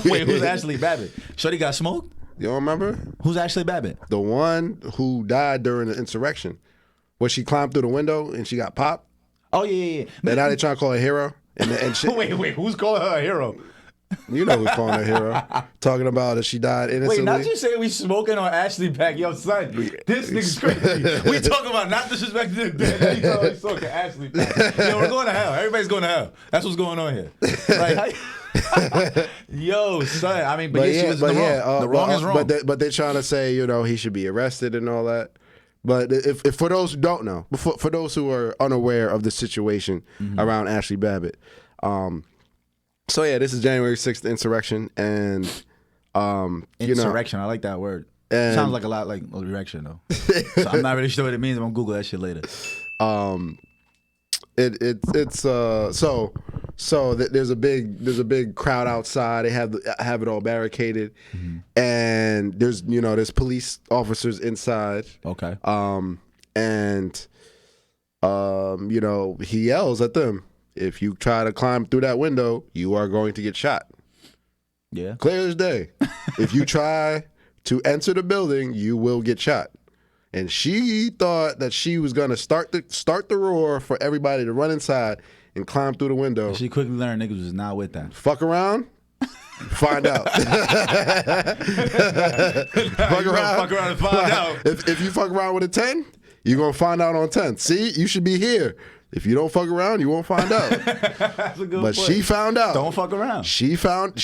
Wait, who's Ashley Babbitt? Shorty got smoked? You don't remember? Who's Ashley Babbitt? The one who died during the insurrection. Where she climbed through the window and she got popped. Oh, yeah. And now they trying to call her a hero. And shit. Wait, who's calling her a hero? You know who's calling her a hero. Talking about that she died innocently. Wait, not you say we smoking on Ashley Pack. Yo, son, this nigga's crazy. We talking about not disrespecting the dead. Now you talking about smoking Ashley Pack. Yo, we're going to hell. Everybody's going to hell. That's what's going on here. Like, yo, son. I mean, but she was in the wrong. The wrong is wrong. But they're trying to say, he should be arrested and all that. But if for those who don't know, for those who are unaware of the situation around Ashley Babbitt, so yeah, this is January 6th insurrection, and insurrection. I like that word. Sounds like a lot like erection though. So I'm not really sure what it means. I'm gonna Google that shit later. There's a big crowd outside. They have it all barricaded, and there's police officers inside. Okay. He yells at them, if you try to climb through that window, you are going to get shot. Yeah. Clear as day. If you try to enter the building, you will get shot. And she thought that she was gonna start the roar for everybody to run inside and climb through the window. She quickly learned niggas was not with that. Fuck around, find out. Fuck around and find out. If you fuck around with a 10, you're gonna find out on 10. See, you should be here. If you don't fuck around, you won't find out. That's a good but point. She found out. Don't fuck around. She found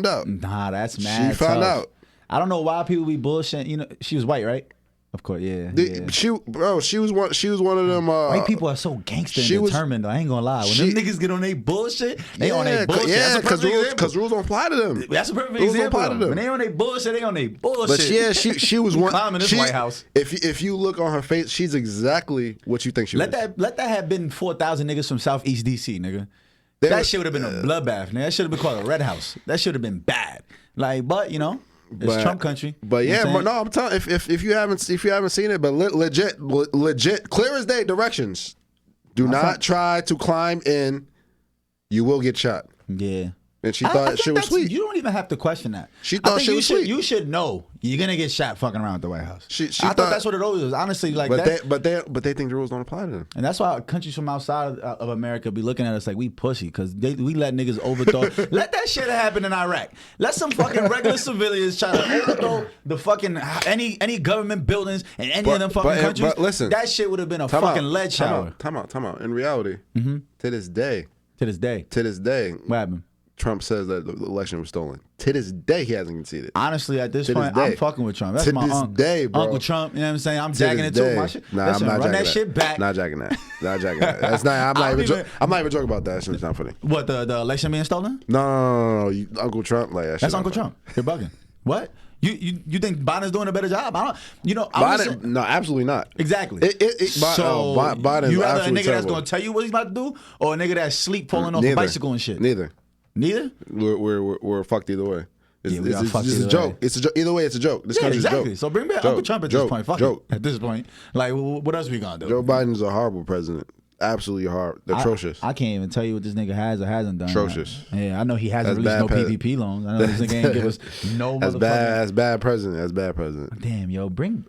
out. Nah, that's mad. She found out. I don't know why people be bullshitting. She was white, right? Of course, yeah. She was one of them. White people are so gangster and determined. I ain't gonna lie. When them niggas get on their bullshit, they on their bullshit. Yeah, because rules don't apply to them. That's a perfect example. When they on their bullshit, they on their bullshit. But yeah, she was one. Climbing this White House. If you look on her face, she's exactly what you think she was. Let that have been 4,000 niggas from Southeast DC, nigga. That shit would have been a bloodbath, nigga. That should have been called a Red House. That should have been bad. But it's Trump country. But yeah, I'm telling if you haven't seen it, but legit, clear as day directions. Do not try to climb in. You will get shot. Yeah. And she thought shit was sweet. You don't even have to question that. She thought shit was sweet. You should know you're gonna get shot fucking around at the White House. She I thought that's what it always was. Honestly, like that. But they think the rules don't apply to them. And that's why countries from outside of America be looking at us like we pussy because we let niggas overthrow. Let that shit happen in Iraq. Let some fucking regular civilians try to overthrow the fucking any government buildings in any of them fucking countries. But listen, that shit would have been a fucking lead shower. Time out. In reality, to this day, what happened? Trump says that the election was stolen. To this day, he hasn't conceded. Honestly, at this point, I'm fucking with Trump. That's my uncle. Uncle Trump, you know what I'm saying? I'm jacking it too. My shit. Listen, I'm not run jacking that shit back. Not jacking that. That's not. I'm not even joking about that. That shit's not funny. What, the election being stolen? No. Uncle Trump, like that. That's Uncle Trump. You're bugging. What? You think Biden's doing a better job? Biden, no, absolutely not. Exactly. Biden. You rather a nigga that's gonna tell you what he's about to do, or a nigga that's sleep falling off a bicycle and shit? Neither. Neither? We're fucked either way. Yeah, we got It's fucked just a either joke. way. It's a joke. Either way, it's a joke. This Yeah, country's a exactly. joke. So bring back Joke, Uncle Trump at joke, this point. Fuck joke. it. At this point. Like, what else we gonna do? Joe Biden's a horrible president. Absolutely horrible. Atrocious. I can't even tell you what this nigga has or hasn't done. Atrocious. Yeah, I know he hasn't That's released no bad PPP loans. I know this nigga ain't give us no motherfucking. That's bad president. That's bad president. Damn, yo, bring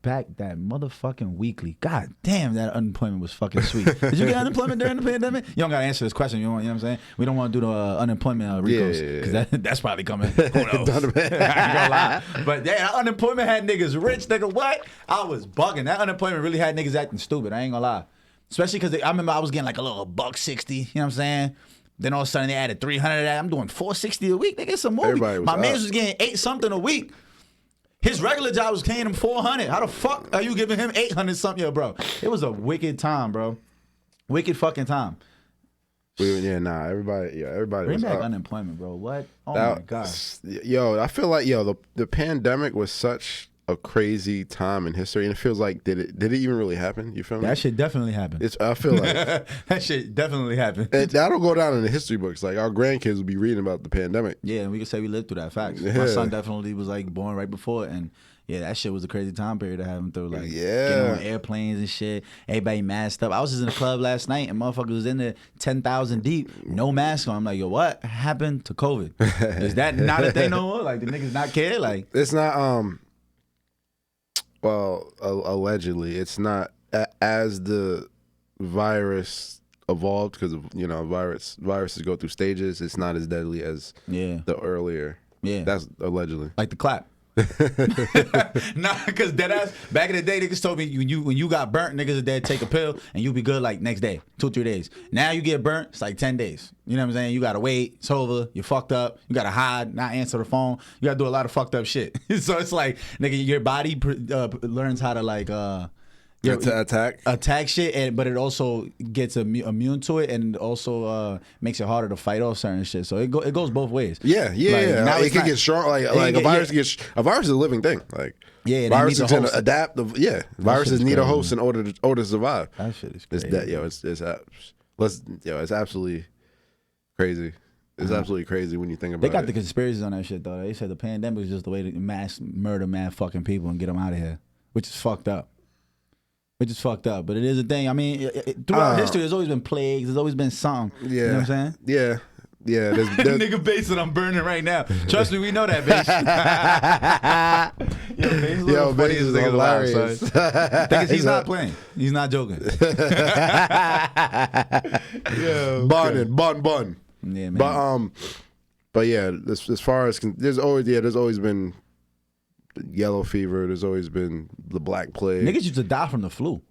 back that motherfucking weekly. God damn, that unemployment was fucking sweet. Did you get unemployment during the pandemic? You don't gotta answer this question. You know what I'm saying? We don't want to do the unemployment recos because that's probably coming. Who knows? I ain't gonna lie. But yeah, that unemployment had niggas rich. Nigga, what? I was bugging. That unemployment really had niggas acting stupid. I ain't gonna lie. Especially because I remember I was getting like a little $1.60. You know what I'm saying? Then all of a sudden they added 300 of that. I'm doing $460 a week. Nigga, it's a movie. My man was getting 8 something a week. His regular job was paying him 400. How the fuck are you giving him 800 something, yo, bro? It was a wicked time, bro. Wicked fucking time. Everybody Bring was back up. unemployment, bro. What? Oh my god. Yo, I feel like the pandemic was such a crazy time in history, and it feels like did it even really happen? You feel me? That shit definitely happened. I feel like that shit definitely happened. That'll go down in the history books. Like our grandkids will be reading about the pandemic. Yeah, and we can say we lived through that. Facts. Yeah. My son definitely was like born right before it, and yeah, that shit was a crazy time period to have him through. Like getting on airplanes and shit. Everybody masked up. I was just in the club last night and motherfuckers was in there 10,000 deep, no mask on. I'm like, yo, what happened to COVID? Is that not a thing no more? Like the niggas not care? Like it's not. Well, allegedly, it's not as the virus evolved because viruses go through stages. It's not as deadly as the earlier. Yeah, that's allegedly like the clap. Nah, because deadass back in the day, niggas told me when you got burnt, niggas are dead. Take a pill and you be good like next day, 2-3 days. Now you get burnt, it's like 10 days. You know what I'm saying? You gotta wait. It's over. You're fucked up. You gotta hide, not answer the phone. You gotta do a lot of fucked up shit. So it's like, nigga, your body learns how to like attack shit, but it also gets immune to it, and also makes it harder to fight off certain shit. So it goes both ways. Yeah. Now it can get strong. Like a virus a virus is a living thing. Like viruses can adapt. Viruses need a host in order to survive. That shit is crazy. It's absolutely crazy. It's absolutely crazy when you think about it. They got the conspiracies on that shit though. They said the pandemic is just the way to mass murder mad fucking people and get them out of here, which is fucked up. But it is a thing. I mean, throughout history, there's always been plagues. There's always been something. Yeah. You know what I'm saying? Yeah. Yeah. There's nigga base that I'm burning right now. Trust me, we know that, base. Yo, Base is hilarious. Thing is, he's not playing. He's not joking. Yo, bun. Yeah, man. But yeah, as far as there's always been yellow fever. There's always been the Black Plague. Niggas used to die from the flu.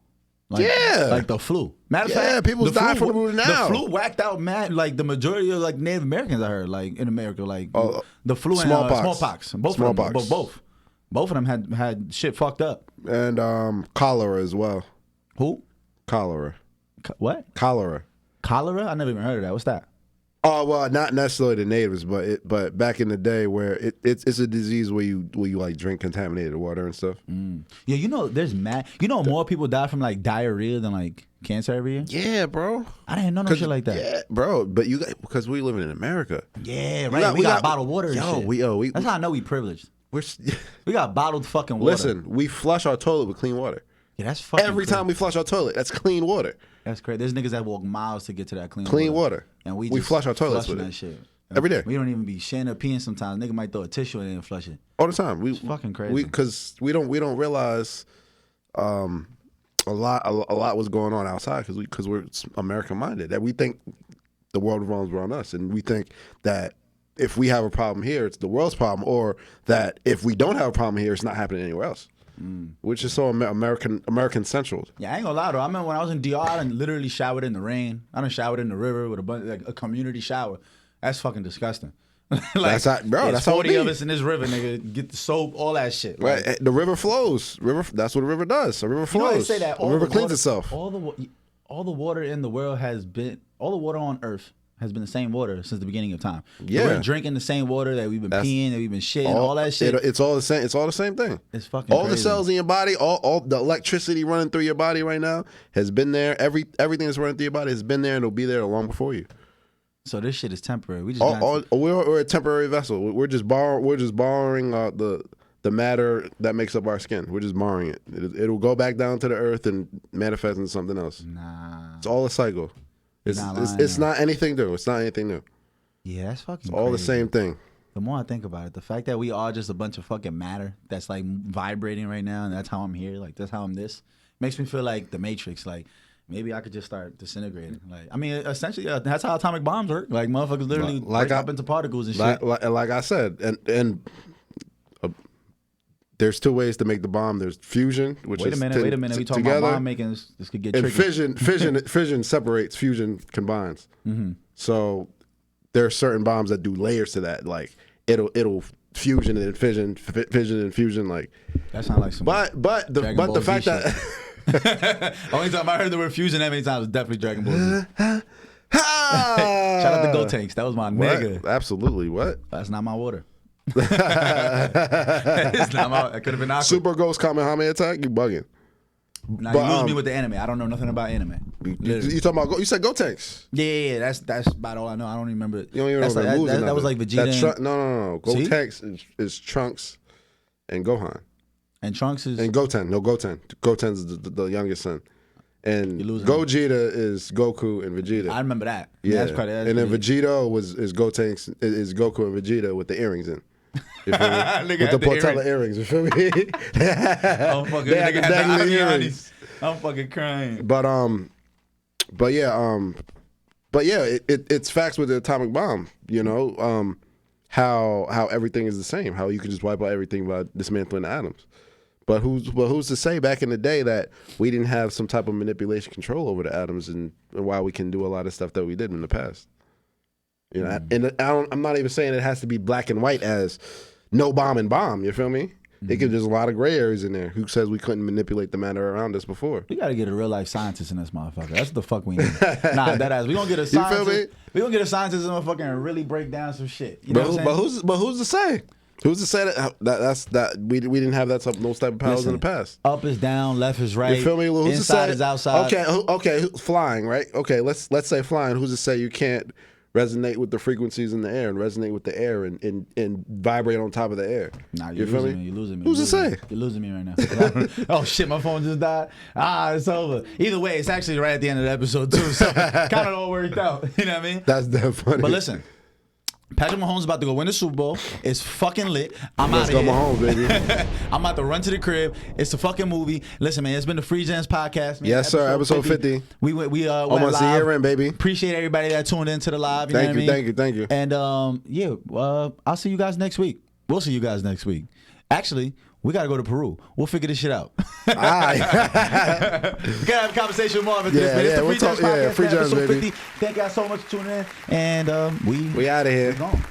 Like the flu. Matter of fact, people die from the flu now. The flu whacked out mad. Like the majority of like Native Americans, I heard, like in America, like the flu and smallpox. Both of them had shit fucked up. And cholera as well. Who? Cholera. What? Cholera. Cholera? I never even heard of that. What's that? Oh well, not necessarily the natives, but back in the day where it's a disease where you like drink contaminated water and stuff. Yeah, there's more people die from like diarrhea than like cancer every year. Yeah, bro. I didn't know no shit like that. Yeah, bro. But because we living in America. Yeah, right. We got bottled water and shit. That's how I know we privileged. We got bottled fucking water. Listen, we flush our toilet with clean water. Yeah, that's fucking every time we flush our toilet, that's clean water. That's crazy. There's niggas that walk miles to get to that clean water. And we flush our toilets with that shit every day. We don't even be shitting or peeing sometimes. Nigga might throw a tissue in and flush it all the time. It's fucking crazy. Because we don't realize a lot was going on outside because we're American minded. That we think the world revolves around us, and we think that if we have a problem here, it's the world's problem, or that if we don't have a problem here, it's not happening anywhere else. Which is so American central. Yeah, I ain't gonna lie though. I remember when I was in DR, I literally showered in the rain. I done showered in the river with a community shower. That's fucking disgusting. That's how 40 of us in this river, nigga. Get the soap, all that shit. Right, the river flows. That's what a river does. A river flows. They say that the river cleans itself. All the water in the world all the water on Earth has been the same water since the beginning of time. Yeah, we're drinking the same water that we've been peeing, that we've been shitting, all that shit. It's all the same. It's all the same thing. It's fucking all crazy. The cells in your body, all the electricity running through your body right now has been there. Everything that's running through your body has been there, and it'll be there long before you. So this shit is temporary. We just we're a temporary vessel. We're just borrowing the matter that makes up our skin. We're just borrowing it. It'll go back down to the earth and manifest into something else. Nah. It's all a cycle. It's not anything new. It's not anything new. Yeah, that's fucking It's all crazy. the same thing. The more I think about it, the fact that we are just a bunch of fucking matter that's like vibrating right now, and that's how I'm here, like that's how I'm this, makes me feel like the Matrix. Like maybe I could just start disintegrating. Like I mean, essentially, that's how atomic bombs work. Like motherfuckers literally break up into particles and shit. Like I said, and there's two ways to make the bomb. There's fusion, which wait a minute. We talking together, about bomb making. This could get and tricky. fission separates. Fusion combines. Mm-hmm. So there are certain bombs that do layers to that. Like it'll fusion and fission and fusion. Like that sounds like some. But the fact that only time I heard the word fusion that many times was definitely Dragon Ball Z. Shout out to Go Tanks. That was my nigga. Absolutely. What? That's not my water. It's not my. It could have been awkward. Super Ghost Kamehameha attack. You bugging? Now you lose me with the anime. I don't know nothing about anime. You talking about? You said Go Tanks. Yeah. That's about all I know. I don't even remember. You don't even know that was like Vegeta. No. Go Tanks is Trunks and Gohan. And Trunks is and Goten. No, Goten. Goten's the youngest son. And Gogeta is Goku and Vegeta. I remember that. Yeah. And then Vegeta is Gotenks is Goku and Vegeta with the earrings in. You feel me? With the Portella earrings. You feel me? I'm fucking dangling earrings. I'm fucking crying. But yeah, it's facts with the atomic bomb. You know, how everything is the same. How you can just wipe out everything by dismantling the atoms. But who's to say back in the day that we didn't have some type of manipulation control over the atoms and why we can do a lot of stuff that we did in the past? You know, and I'm not even saying it has to be black and white as no bomb and bomb. You feel me? There's a lot of gray areas in there. Who says we couldn't manipulate the matter around us before? We gotta get a real life scientist in this motherfucker. That's what the fuck we need. Nah, that ass. We gonna get a scientist. You feel me? We gonna get a scientist in motherfucker and really break down some shit. You know what I'm saying? But who's to say? Who's to say that we didn't have those type of powers in the past? Up is down, left is right. You feel me? Who's inside to say, is outside. Okay, flying, right? Okay, let's say flying. Who's to say you can't resonate with the frequencies in the air and resonate with the air and vibrate on top of the air? Nah, you're losing me. Who's to say? You're losing me right now. Oh shit, my phone just died. It's over. Either way, it's actually right at the end of the episode too, so kind of all worked out. You know what I mean? That's damn funny. But listen. Patrick Mahomes is about to go win the Super Bowl. It's fucking lit. I'm out of here. Let's go Mahomes, baby. I'm about to run to the crib. It's a fucking movie. Listen, man, it's been the Free Gens podcast. Man. Yes, sir. Episode 50. We went almost live. a year in, baby. Appreciate everybody that tuned into the live. Thank you. And I'll see you guys next week. We'll see you guys next week. Actually, we got to go to Peru. We'll figure this shit out. All right. We got to have a conversation with Marvin. It's the Free Gens podcast, Free Gens, episode baby. 50. Thank y'all so much for tuning in. And we out of here. Gone.